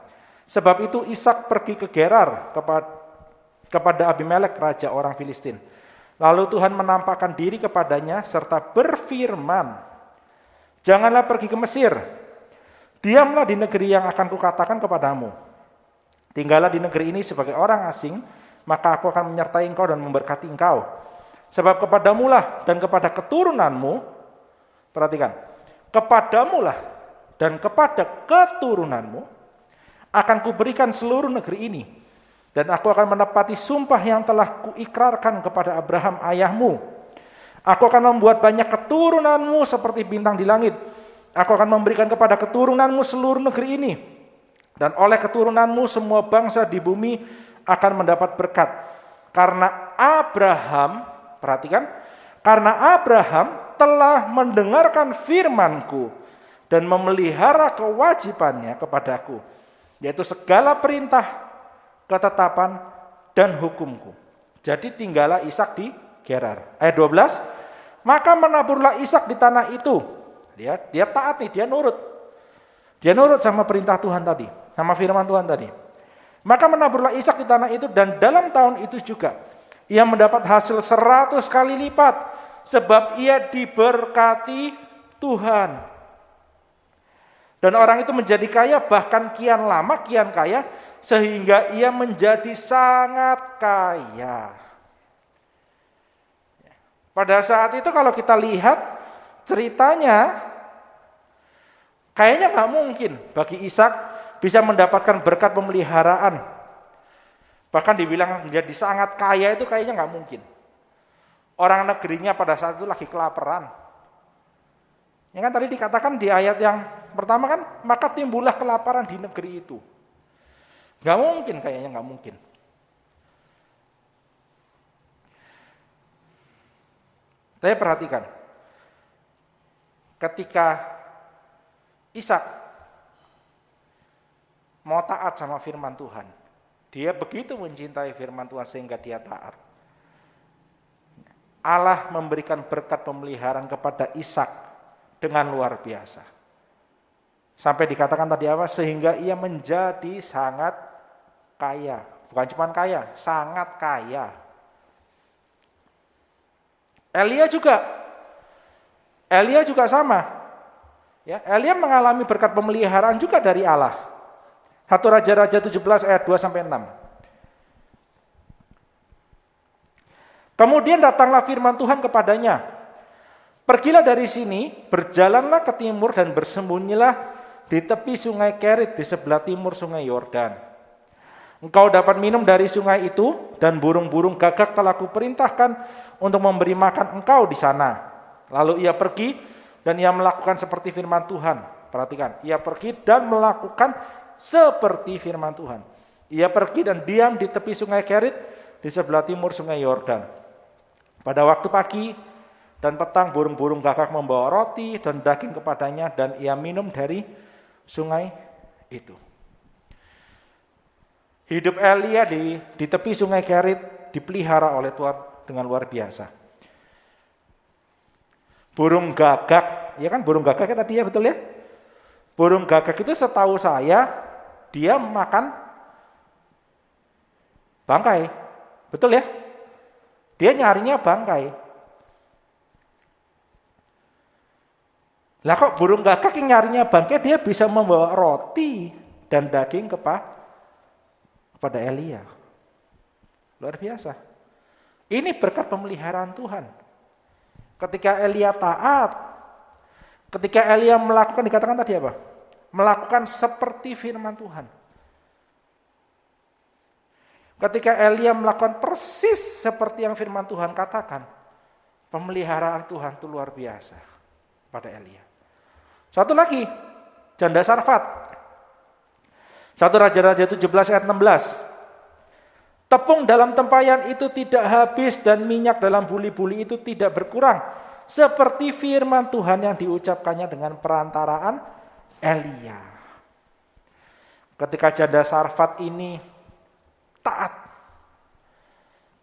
Sebab itu Ishak pergi ke Gerar kepada Abimelek, raja orang Filistin. Lalu Tuhan menampakkan diri kepadanya serta berfirman, janganlah pergi ke Mesir, diamlah di negeri yang akan kukatakan kepadamu. Tinggallah di negeri ini sebagai orang asing, maka aku akan menyertai engkau dan memberkati engkau. Sebab kepadamulah dan kepada keturunanmu, perhatikan, kepadamulah dan kepada keturunanmu akan kuberikan seluruh negeri ini, dan aku akan menepati sumpah yang telah kuikrarkan kepada Abraham ayahmu. Aku akan membuat banyak keturunanmu seperti bintang di langit. Aku akan memberikan kepada keturunanmu seluruh negeri ini, dan oleh keturunanmu semua bangsa di bumi akan mendapat berkat. Karena Abraham, perhatikan, karena Abraham telah mendengarkan firman-Ku dan memelihara kewajibannya kepadaku, yaitu segala perintah, ketetapan, dan hukum-Ku. Jadi tinggallah Ishak di Gerar. Ayat 12, maka menaburlah Ishak di tanah itu. Dia taat nih, dia nurut. Dia nurut sama perintah Tuhan tadi, sama firman Tuhan tadi. Maka menaburlah Ishak di tanah itu, dan dalam tahun itu juga ia mendapat hasil 100 kali lipat, sebab ia diberkati Tuhan. Dan orang itu menjadi kaya, bahkan kian lama kian kaya, sehingga ia menjadi sangat kaya. Pada saat itu kalau kita lihat ceritanya, kayaknya nggak mungkin bagi Ishak bisa mendapatkan berkat pemeliharaan. Bahkan dibilang menjadi sangat kaya itu kayaknya nggak mungkin. Orang negerinya pada saat itu lagi kelaparan. Ya kan tadi dikatakan di ayat yang pertama kan, maka timbullah kelaparan di negeri itu. Nggak mungkin, kayaknya nggak mungkin. Saya perhatikan, ketika Ishak mau taat sama firman Tuhan, dia begitu mencintai firman Tuhan sehingga dia taat. Allah memberikan berkat pemeliharaan kepada Ishak dengan luar biasa. Sampai dikatakan tadi apa? Sehingga ia menjadi sangat kaya. Bukan cuma kaya, sangat kaya. Elia juga sama. Ya, Elia mengalami berkat pemeliharaan juga dari Allah. 1 Raja-Raja 17 ayat 2 sampai 6. Kemudian datanglah firman Tuhan kepadanya. Pergilah dari sini, berjalanlah ke timur dan bersembunyilah di tepi sungai Kerit di sebelah timur sungai Yordan. Engkau dapat minum dari sungai itu dan burung-burung gagak telah kuperintahkan untuk memberi makan engkau di sana. Lalu ia pergi dan ia melakukan seperti firman Tuhan. Perhatikan, ia pergi dan melakukan seperti firman Tuhan. Ia pergi dan diam di tepi sungai Kerit di sebelah timur sungai Yordan. Pada waktu pagi dan petang burung-burung gagak membawa roti dan daging kepadanya dan ia minum dari sungai itu. Hidup Elia di tepi sungai Kerit dipelihara oleh Tuhan dengan luar biasa. Burung gagak, ya kan burung gagak tadi ya, betul ya? Burung gagak itu setahu saya dia makan bangkai, betul ya? Dia nyarinya bangkai. Lah kok burung gagak yang nyarinya bangkai dia bisa membawa roti dan daging kepada Elia. Luar biasa. Ini berkat pemeliharaan Tuhan. Ketika Elia taat, ketika Elia melakukan, dikatakan tadi apa? Melakukan seperti firman Tuhan. Ketika Elia melakukan persis seperti yang firman Tuhan katakan, pemeliharaan Tuhan itu luar biasa pada Elia. Satu lagi, janda Sarfat. 1 Raja-Raja 17 ayat 16. Tepung dalam tempayan itu tidak habis dan minyak dalam buli-buli itu tidak berkurang. Seperti firman Tuhan yang diucapkannya dengan perantaraan Elia. Ketika janda Sarfat ini taat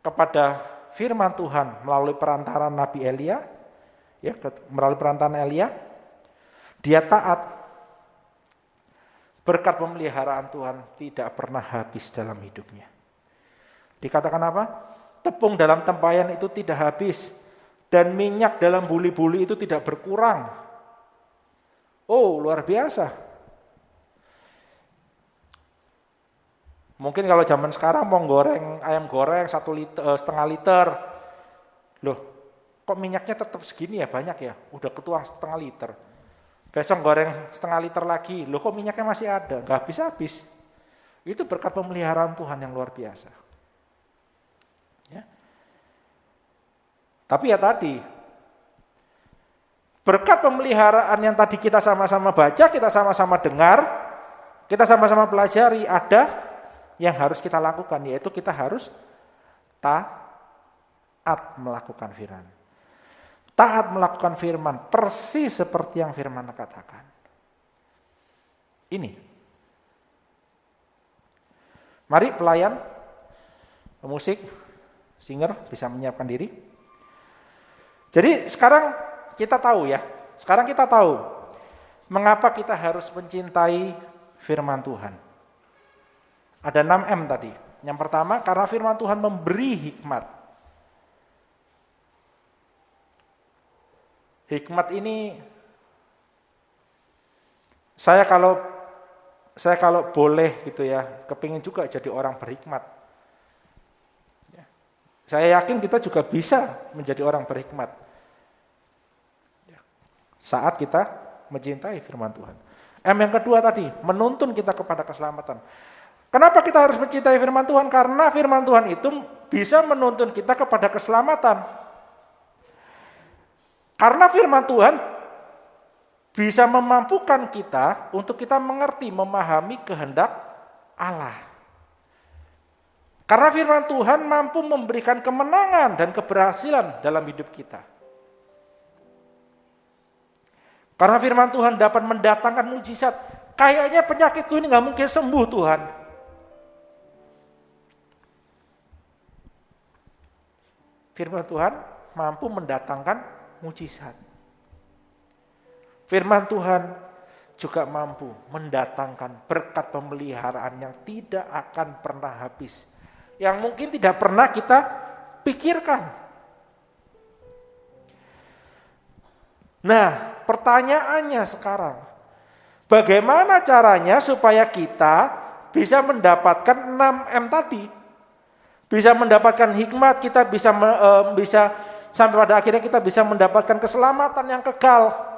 kepada firman Tuhan melalui perantaraan Nabi Elia, ya, melalui perantaraan Elia, dia taat. Berkat pemeliharaan Tuhan tidak pernah habis dalam hidupnya. Dikatakan apa? Tepung dalam tempayan itu tidak habis dan minyak dalam buli-buli itu tidak berkurang. Oh, luar biasa. Mungkin kalau zaman sekarang mau goreng ayam goreng 1 liter, setengah liter, loh kok minyaknya tetap segini ya, banyak ya, udah ketuang setengah liter. Besok goreng setengah liter lagi, loh kok minyaknya masih ada, gak habis-habis. Itu berkat pemeliharaan Tuhan yang luar biasa. Ya. Tapi ya tadi, berkat pemeliharaan yang tadi kita sama-sama baca, kita sama-sama dengar, kita sama-sama pelajari, ada yang harus kita lakukan, yaitu kita harus taat melakukan firman. Taat melakukan firman, persis seperti yang firman katakan. Ini. Mari pelayan, pemusik, singer bisa menyiapkan diri. Jadi sekarang kita tahu ya, mengapa kita harus mencintai firman Tuhan. Ada 6M tadi. Yang pertama, karena firman Tuhan memberi hikmat. Hikmat ini, saya kalau boleh gitu ya, kepingin juga jadi orang berhikmat. Ya. Saya yakin kita juga bisa menjadi orang berhikmat. Ya. Saat kita mencintai firman Tuhan. M yang kedua tadi, menuntun kita kepada keselamatan. Kenapa kita harus mencintai firman Tuhan? Karena firman Tuhan itu bisa menuntun kita kepada keselamatan. Karena firman Tuhan bisa memampukan kita untuk kita mengerti, memahami kehendak Allah. Karena firman Tuhan mampu memberikan kemenangan dan keberhasilan dalam hidup kita. Karena firman Tuhan dapat mendatangkan mujizat. Kayaknya penyakitku ini gak mungkin sembuh Tuhan. Firman Tuhan mampu mendatangkan mujizat. Firman Tuhan juga mampu mendatangkan berkat pemeliharaan yang tidak akan pernah habis. Yang mungkin tidak pernah kita pikirkan. Nah, pertanyaannya sekarang, bagaimana caranya supaya kita bisa mendapatkan 6M tadi? Bisa mendapatkan hikmat, kita bisa sampai pada akhirnya kita bisa mendapatkan keselamatan yang kekal.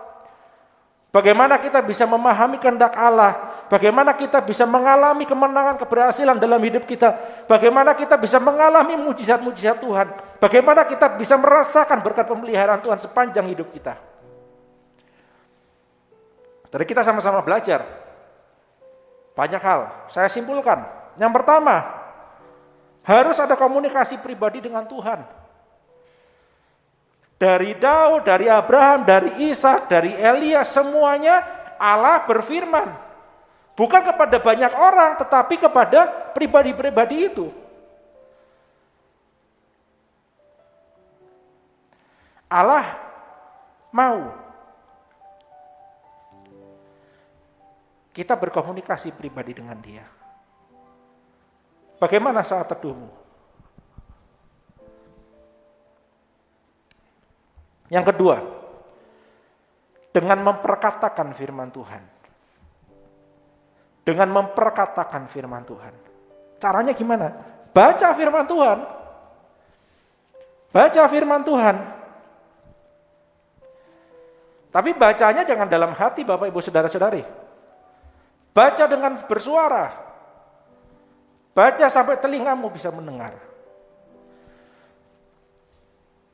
Bagaimana kita bisa memahami kehendak Allah? Bagaimana kita bisa mengalami kemenangan, keberhasilan dalam hidup kita? Bagaimana kita bisa mengalami mujizat-mujizat Tuhan? Bagaimana kita bisa merasakan berkat pemeliharaan Tuhan sepanjang hidup kita? Jadi kita sama-sama belajar. Banyak hal, saya simpulkan. Yang pertama, harus ada komunikasi pribadi dengan Tuhan. Dari Daud, dari Abraham, dari Ishak, dari Elia, semuanya Allah berfirman. Bukan kepada banyak orang, tetapi kepada pribadi-pribadi itu. Allah mau kita berkomunikasi pribadi dengan Dia. Bagaimana saat teduhmu? Yang kedua, dengan memperkatakan firman Tuhan. Dengan memperkatakan firman Tuhan. Caranya gimana? Baca firman Tuhan. Baca firman Tuhan. Tapi bacanya jangan dalam hati Bapak Ibu Saudara-saudari. Baca dengan bersuara. Baca sampai telingamu bisa mendengar.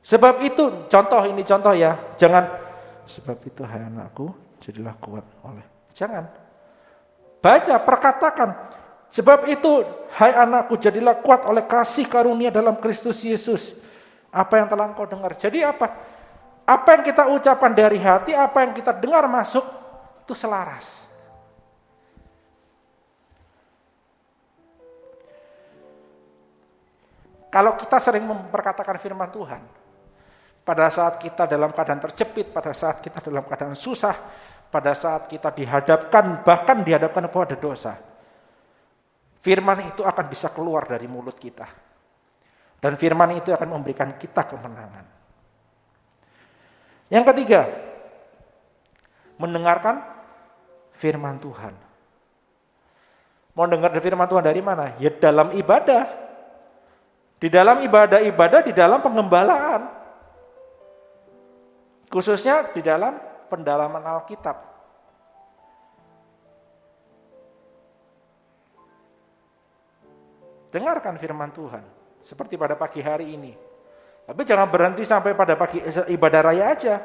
Sebab itu, contoh ya, jangan, sebab itu hai anakku, jadilah kuat oleh. Jangan. Baca, perkatakan. Sebab itu, hai anakku, jadilah kuat oleh kasih karunia dalam Kristus Yesus. Apa yang telah engkau dengar. Jadi apa? Apa yang kita ucapkan dari hati, apa yang kita dengar masuk, itu selaras. Kalau kita sering memperkatakan firman Tuhan, pada saat kita dalam keadaan terjepit, pada saat kita dalam keadaan susah, pada saat kita dihadapkan, bahkan dihadapkan kepada dosa, firman itu akan bisa keluar dari mulut kita. Dan firman itu akan memberikan kita kemenangan. Yang ketiga, mendengarkan firman Tuhan. Mau dengar firman Tuhan dari mana? Ya dalam ibadah. Di dalam ibadah-ibadah, di dalam pengembalaan. Khususnya di dalam pendalaman Alkitab. Dengarkan firman Tuhan. Seperti pada pagi hari ini. Tapi jangan berhenti sampai pada pagi ibadah raya aja.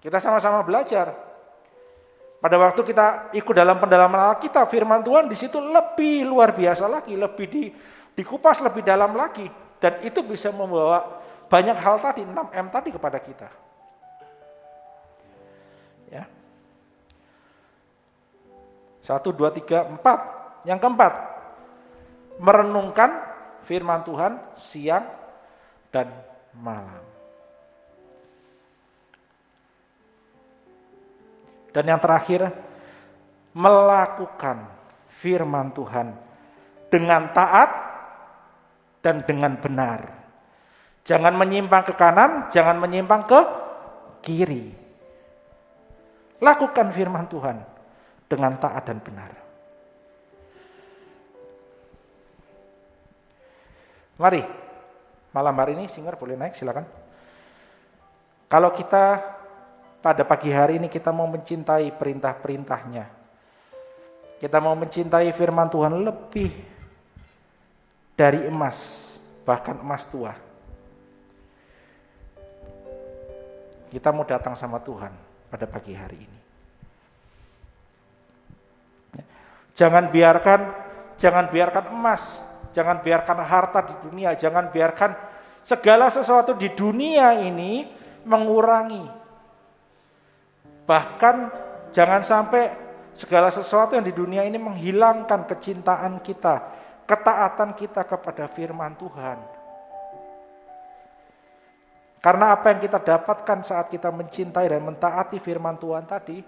Kita sama-sama belajar. Pada waktu kita ikut dalam pendalaman Alkitab, firman Tuhan di situ lebih luar biasa lagi, lebih dikupas lebih dalam lagi, dan itu bisa membawa banyak hal tadi, 6M tadi kepada kita. Ya. 1, 2, 3, 4. Yang keempat, merenungkan firman Tuhan siang dan malam. Dan yang terakhir, melakukan firman Tuhan dengan taat dan dengan benar. Jangan menyimpang ke kanan, jangan menyimpang ke kiri. Lakukan firman Tuhan dengan taat dan benar. Mari, malam hari ini singer boleh naik, silakan. Kalau kita pada pagi hari ini kita mau mencintai perintah-perintahnya, Kita mau mencintai firman Tuhan lebih dari emas, bahkan emas tua. Kita mau datang sama Tuhan pada pagi hari ini. Jangan biarkan emas, jangan biarkan harta di dunia, jangan biarkan segala sesuatu di dunia ini mengurangi. Bahkan jangan sampai segala sesuatu yang di dunia ini menghilangkan kecintaan kita, ketaatan kita kepada firman Tuhan. Karena apa yang kita dapatkan saat kita mencintai dan mentaati firman Tuhan tadi,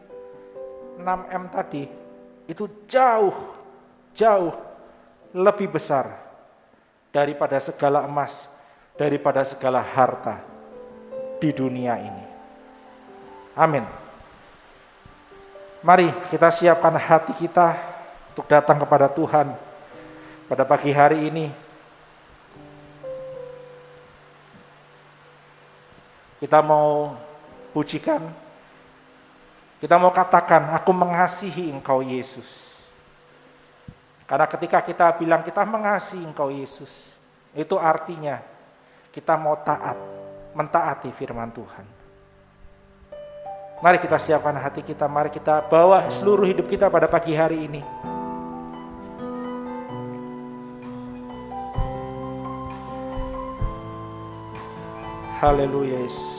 6M tadi, itu jauh lebih besar daripada segala emas, daripada segala harta di dunia ini. Amin. Mari kita siapkan hati kita untuk datang kepada Tuhan pada pagi hari ini. Kita mau pujikan, kita mau katakan, aku mengasihi Engkau Yesus. Karena ketika kita bilang kita mengasihi Engkau Yesus, itu artinya kita mau taat, mentaati firman Tuhan. Mari kita siapkan hati kita, mari kita bawa seluruh hidup kita pada pagi hari ini. Haleluya Yesus.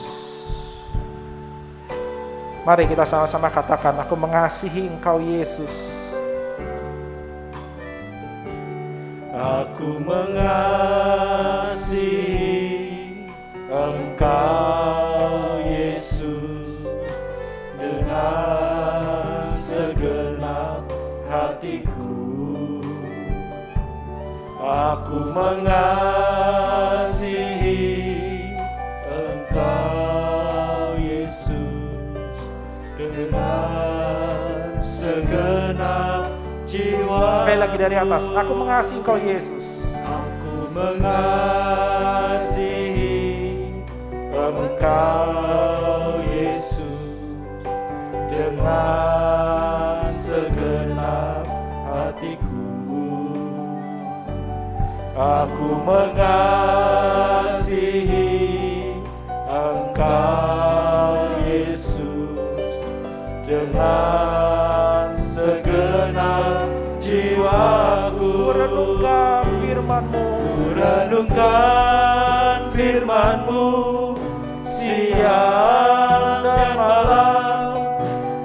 Mari kita sama-sama katakan, aku mengasihi Engkau Yesus. Aku mengasihi Engkau Yesus dengan segenap hatiku. Aku mengasihi Engkau Yesus dengan segenap jiwa. Sekali lagi dari atas, aku mengasihi Engkau Yesus. Aku mengasihi Engkau Yesus dengan segenap hatiku. Aku mengasihi Engkau Yesus dengan segenap jiwaku. Renungkan firman-Mu, renungkan firman-Mu siang dan malam.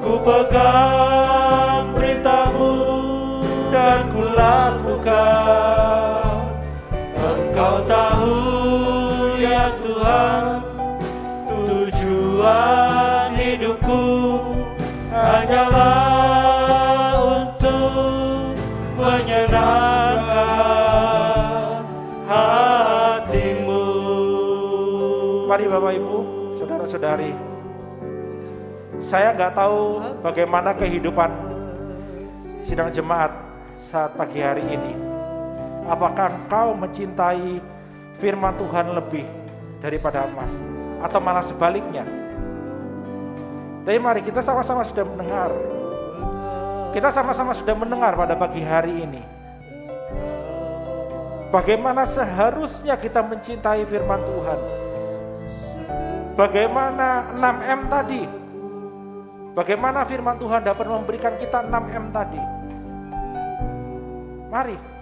Ku pegang perintah-Mu dan ku lakukan. Engkau tahu ya Tuhan, tujuan hidupku hanyalah untuk menyenangkan hati-Mu. Mari Bapak Ibu, saudara-saudari, saya nggak tahu bagaimana kehidupan sidang jemaat saat pagi hari ini. Apakah engkau mencintai firman Tuhan lebih daripada emas? Atau malah sebaliknya? Tapi mari kita sama-sama sudah mendengar. Kita sama-sama sudah mendengar pada pagi hari ini. Bagaimana seharusnya kita mencintai firman Tuhan. Bagaimana 6M tadi. Bagaimana firman Tuhan dapat memberikan kita 6M tadi. Mari.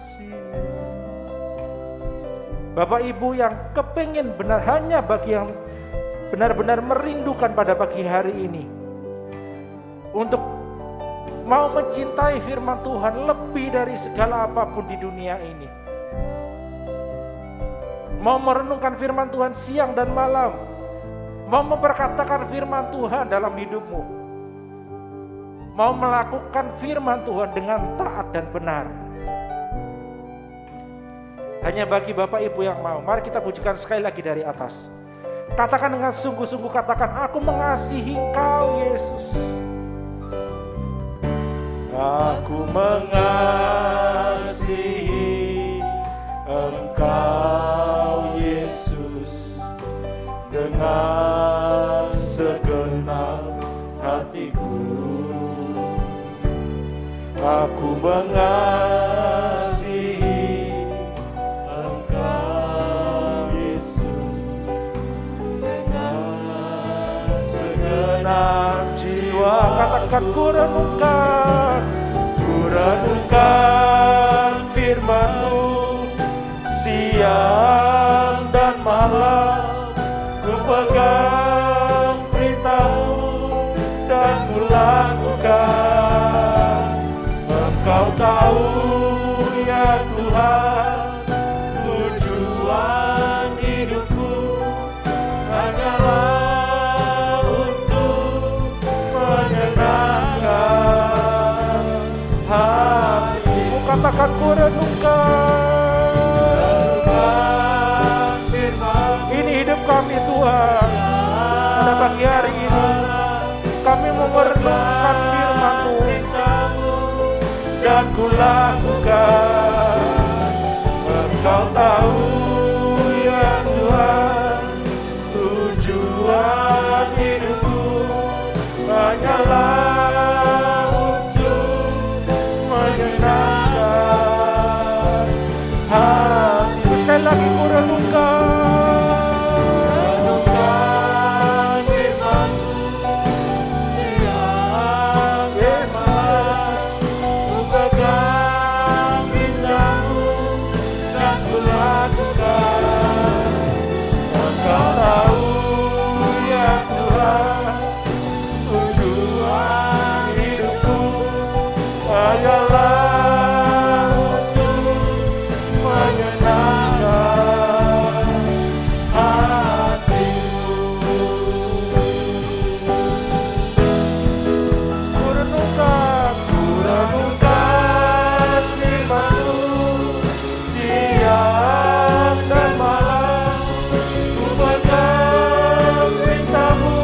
Bapak Ibu yang kepingin benar, hanya bagi yang benar-benar merindukan pada pagi hari ini untuk mau mencintai firman Tuhan lebih dari segala apapun di dunia ini, mau merenungkan firman Tuhan siang dan malam, mau memperkatakan firman Tuhan dalam hidupmu, mau melakukan firman Tuhan dengan taat dan benar. Hanya bagi Bapak Ibu yang mau. Mari kita pujikan sekali lagi dari atas. Katakan dengan sungguh-sungguh, katakan, aku mengasihi Engkau Yesus. Aku mengasihi Engkau Yesus dengan segenap hatiku. Aku mengasihi Engkau Yesus dengan segenap jiwa. Katakan ku renungkan firman-Mu siang dan malam, ku pegang perintah-Mu dan ku lakukan. Engkau tahu ya Tuhan, tujuan hidupku hanyalah untuk menyenangkan hati-Mu. katakan ku renungkan firman ini hidup kami Tuhan. Pada pagi hari ini kami mau merenungkan firman-Mu dan ku lakukan. Engkau tahu ya Tuhan, tujuan hidupku hanyalah untuk menyenangkan hati. Sekali lagi ku Renungkan firman-Mu siang dan malam, ku pegang perintah-Mu dan ku lakukan. Engkau tahu ya Tuhan, tujuan hidupku hanyalah untuk menyenangkan hati-Mu. Ku renungkan firman-Mu siang dan malam, ku pegang perintah-Mu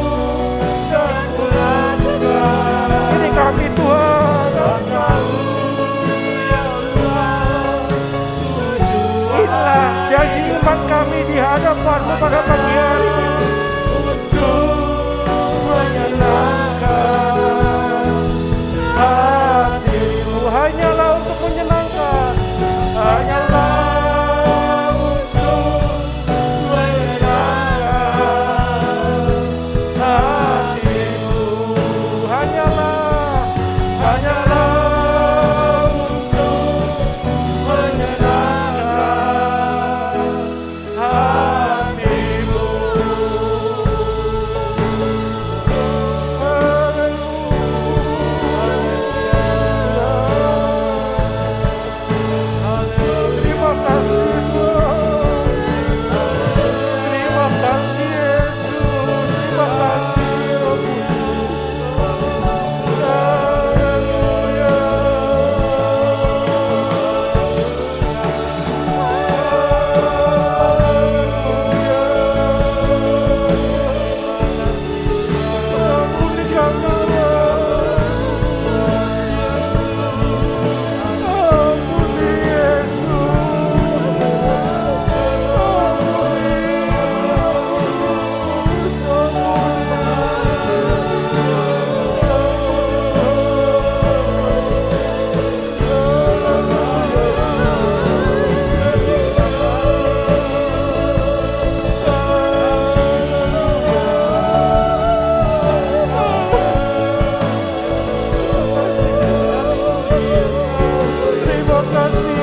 dan ku lakukan. ini kami Tuhan. Engkau tahu ya Tuhan, tujuan Inilah janji iman kami di hadapan-Mu pada pagi hari ini. untuk menyenangkan hati-Mu. Hanyalah untuk menyenangkan. Hanyalah untuk menyenangkan hati-Mu. Hanyalah Hanyalah untuk menyenangkan hati-Mu. terima kasih Tuhan. Terima kasih Yesus. Terima kasih Roh Kudus. Haleluya. Ampuni kami, ampuni terima kasih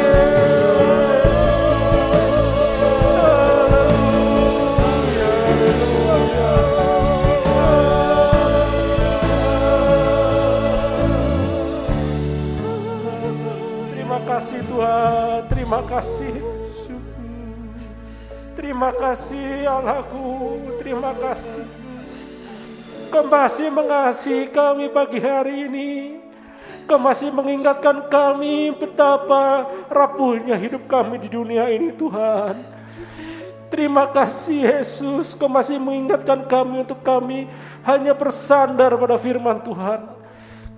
Terima kasih Tuhan, terima kasih. Terima kasih Allahku, terima kasih. Kau masih mengasihi kami pagi hari ini. Kau masih mengingatkan kami betapa rapuhnya hidup kami di dunia ini Tuhan. Terima kasih Yesus, Kau masih mengingatkan kami untuk kami hanya bersandar pada firman Tuhan.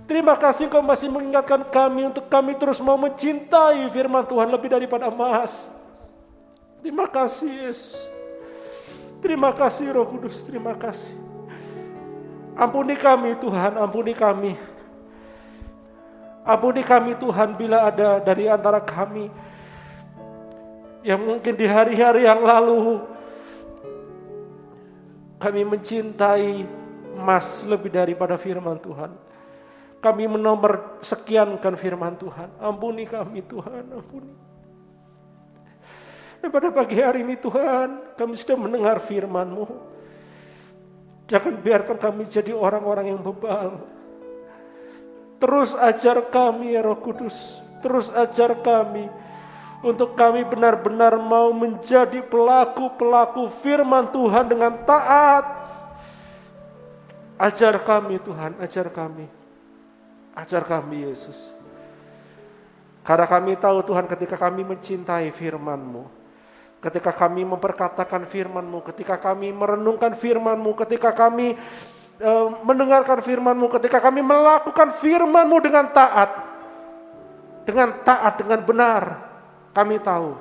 Terima kasih Kau masih mengingatkan kami untuk kami terus mau mencintai firman Tuhan lebih daripada emas. Terima kasih Yesus. Terima kasih Roh Kudus, terima kasih. Ampuni kami Tuhan, ampuni kami. Ampuni kami Tuhan bila ada dari antara kami yang mungkin di hari-hari yang lalu kami mencintai emas lebih daripada firman Tuhan. Kami menomor sekiankan firman Tuhan. Ampuni kami Tuhan, ampuni. Dan pada pagi hari ini Tuhan, kami sudah mendengar firman-Mu. Jangan biarkan kami jadi orang-orang yang bebal. Terus ajar kami ya Roh Kudus. Terus ajar kami untuk kami benar-benar mau menjadi pelaku-pelaku firman Tuhan dengan taat. Ajar kami Tuhan, ajar kami. Ajar kami Yesus. Karena kami tahu Tuhan ketika kami mencintai firman-Mu, ketika kami memperkatakan firman-Mu, ketika kami merenungkan firman-Mu, ketika kami mendengarkan firman-Mu, ketika kami melakukan firman-Mu dengan taat, dengan benar, kami tahu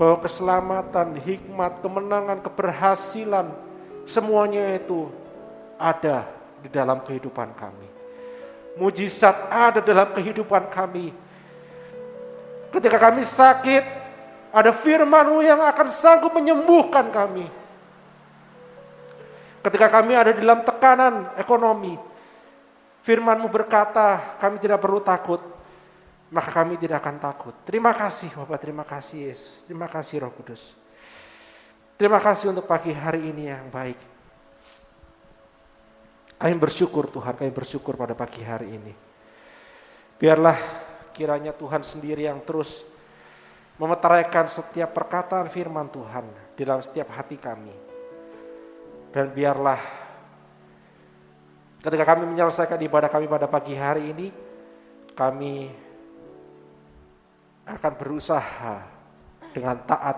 bahwa keselamatan, hikmat, kemenangan, keberhasilan, semuanya itu ada di dalam kehidupan kami. Mujizat ada dalam kehidupan kami. Ketika kami sakit, ada firman-Mu yang akan sanggup menyembuhkan kami. Ketika kami ada dalam tekanan ekonomi, firman-Mu berkata, kami tidak perlu takut, maka kami tidak akan takut. Terima kasih Bapak, terima kasih Yesus, terima kasih Roh Kudus. Terima kasih untuk pagi hari ini yang baik. Kami bersyukur Tuhan, kami bersyukur pada pagi hari ini. Biarlah kiranya Tuhan sendiri yang terus memeteraikan setiap perkataan firman Tuhan di dalam setiap hati kami. Dan biarlah ketika kami menyelesaikan ibadah kami pada pagi hari ini, kami akan berusaha dengan taat,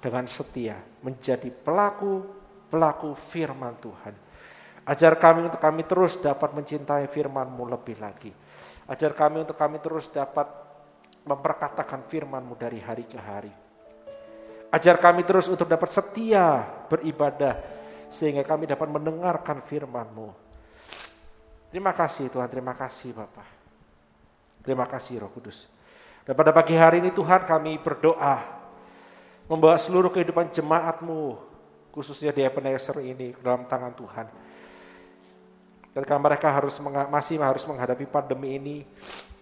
dengan setia, menjadi pelaku firman Tuhan. Ajar kami untuk kami terus dapat mencintai firman-Mu lebih lagi. Ajar kami untuk kami terus dapat memperkatakan firman-Mu dari hari ke hari. Ajar kami terus untuk dapat setia beribadah, sehingga kami dapat mendengarkan firman-Mu. Terima kasih Tuhan, terima kasih Bapa. Terima kasih Roh Kudus. Dan pada pagi hari ini Tuhan kami berdoa, membawa seluruh kehidupan jemaat-Mu, khususnya di Ebenezer ini ke dalam tangan Tuhan. Ketika mereka masih harus menghadapi pandemi ini,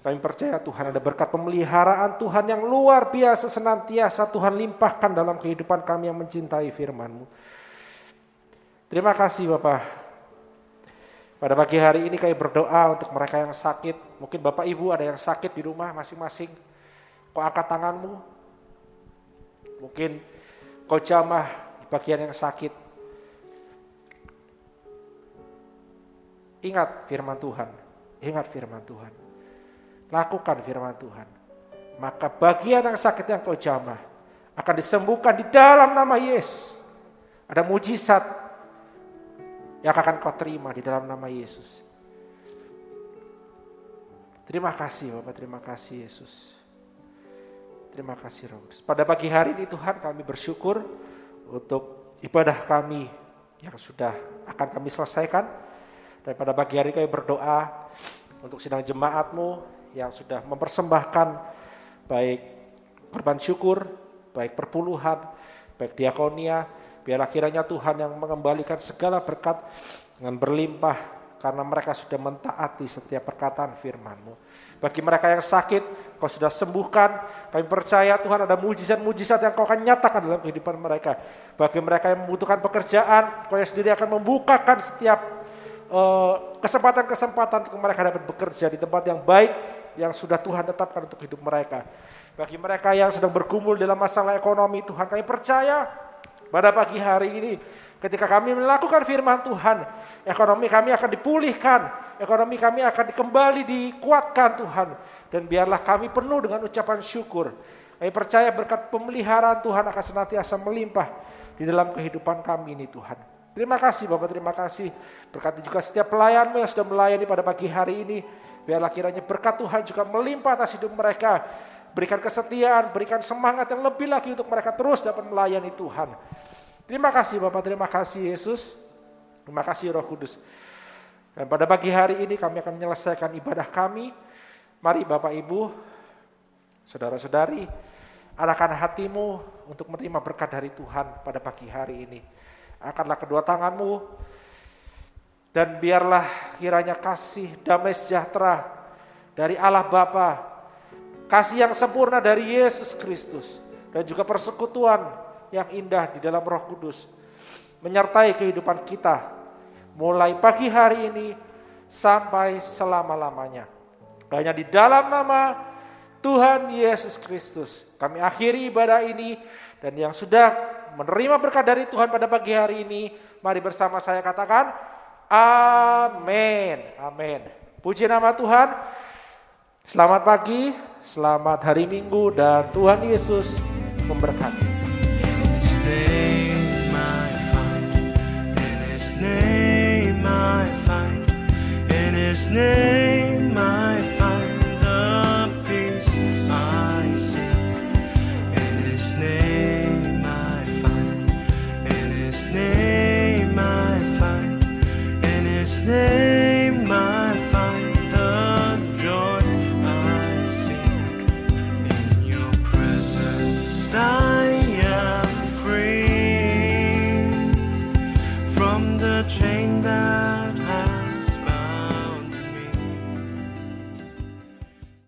kami percaya Tuhan ada berkat pemeliharaan Tuhan yang luar biasa senantiasa Tuhan limpahkan dalam kehidupan kami yang mencintai firman-Mu. Terima kasih Bapak. Pada pagi hari ini kami berdoa untuk mereka yang sakit. Mungkin Bapak Ibu ada yang sakit di rumah masing-masing. Kau angkat tanganmu. Mungkin kau jamah di bagian yang sakit. Ingat firman Tuhan. Ingat firman Tuhan. Lakukan firman Tuhan. Maka bagian yang sakit yang kau jamah akan disembuhkan di dalam nama Yesus. Ada mujizat yang akan kau terima di dalam nama Yesus. Terima kasih Bapak, terima kasih Yesus. Terima kasih Roh Kudus. Pada pagi hari ini Tuhan kami bersyukur untuk ibadah kami yang sudah akan kami selesaikan. Dan pada pagi hari kami berdoa untuk sidang jemaat-Mu yang sudah mempersembahkan baik korban syukur, baik perpuluhan, baik diakonia. Biarlah kiranya Tuhan yang mengembalikan segala berkat dengan berlimpah karena mereka sudah mentaati setiap perkataan firman-Mu. Bagi mereka yang sakit, Kau sudah sembuhkan. Kami percaya Tuhan ada mujizat-mujizat yang Kau akan nyatakan dalam kehidupan mereka. Bagi mereka yang membutuhkan pekerjaan, Kau yang sendiri akan membukakan setiap kesempatan-kesempatan untuk mereka dapat bekerja di tempat yang baik yang sudah Tuhan tetapkan untuk hidup mereka. Bagi mereka yang sedang bergumul dalam masalah ekonomi, Tuhan kami percaya pada pagi hari ini, ketika kami melakukan firman Tuhan, ekonomi kami akan dipulihkan, ekonomi kami akan kembali dikuatkan Tuhan. Dan biarlah kami penuh dengan ucapan syukur. Kami percaya berkat pemeliharaan Tuhan akan senantiasa melimpah di dalam kehidupan kami ini Tuhan. Terima kasih Bapak, terima kasih. Berkati juga setiap pelayan-Mu yang sudah melayani pada pagi hari ini. Biarlah kiranya berkat Tuhan juga melimpah atas hidup mereka. Berikan kesetiaan, berikan semangat yang lebih lagi untuk mereka terus dapat melayani Tuhan. Terima kasih Bapak, terima kasih Yesus. Terima kasih Roh Kudus. Dan pada pagi hari ini kami akan menyelesaikan ibadah kami. Mari Bapak Ibu, saudara-saudari, arahkan hatimu untuk menerima berkat dari Tuhan pada pagi hari ini. Angkatlah kedua tanganmu, dan biarlah kiranya kasih damai sejahtera dari Allah Bapa, kasih yang sempurna dari Yesus Kristus, dan juga persekutuan yang indah di dalam Roh Kudus menyertai kehidupan kita mulai pagi hari ini sampai selama-lamanya. Hanya di dalam nama Tuhan Yesus Kristus kami akhiri ibadah ini, dan yang sudah menerima berkat dari Tuhan pada pagi hari ini, mari bersama saya katakan amin. Amin. Puji nama Tuhan. Selamat pagi, selamat hari Minggu, dan Tuhan Yesus memberkati. In His name I find, in His name I find, in His name I find the peace I seek. In His name I find, in His name I find, in His name I find the joy I seek. In Your presence I am free from the chain that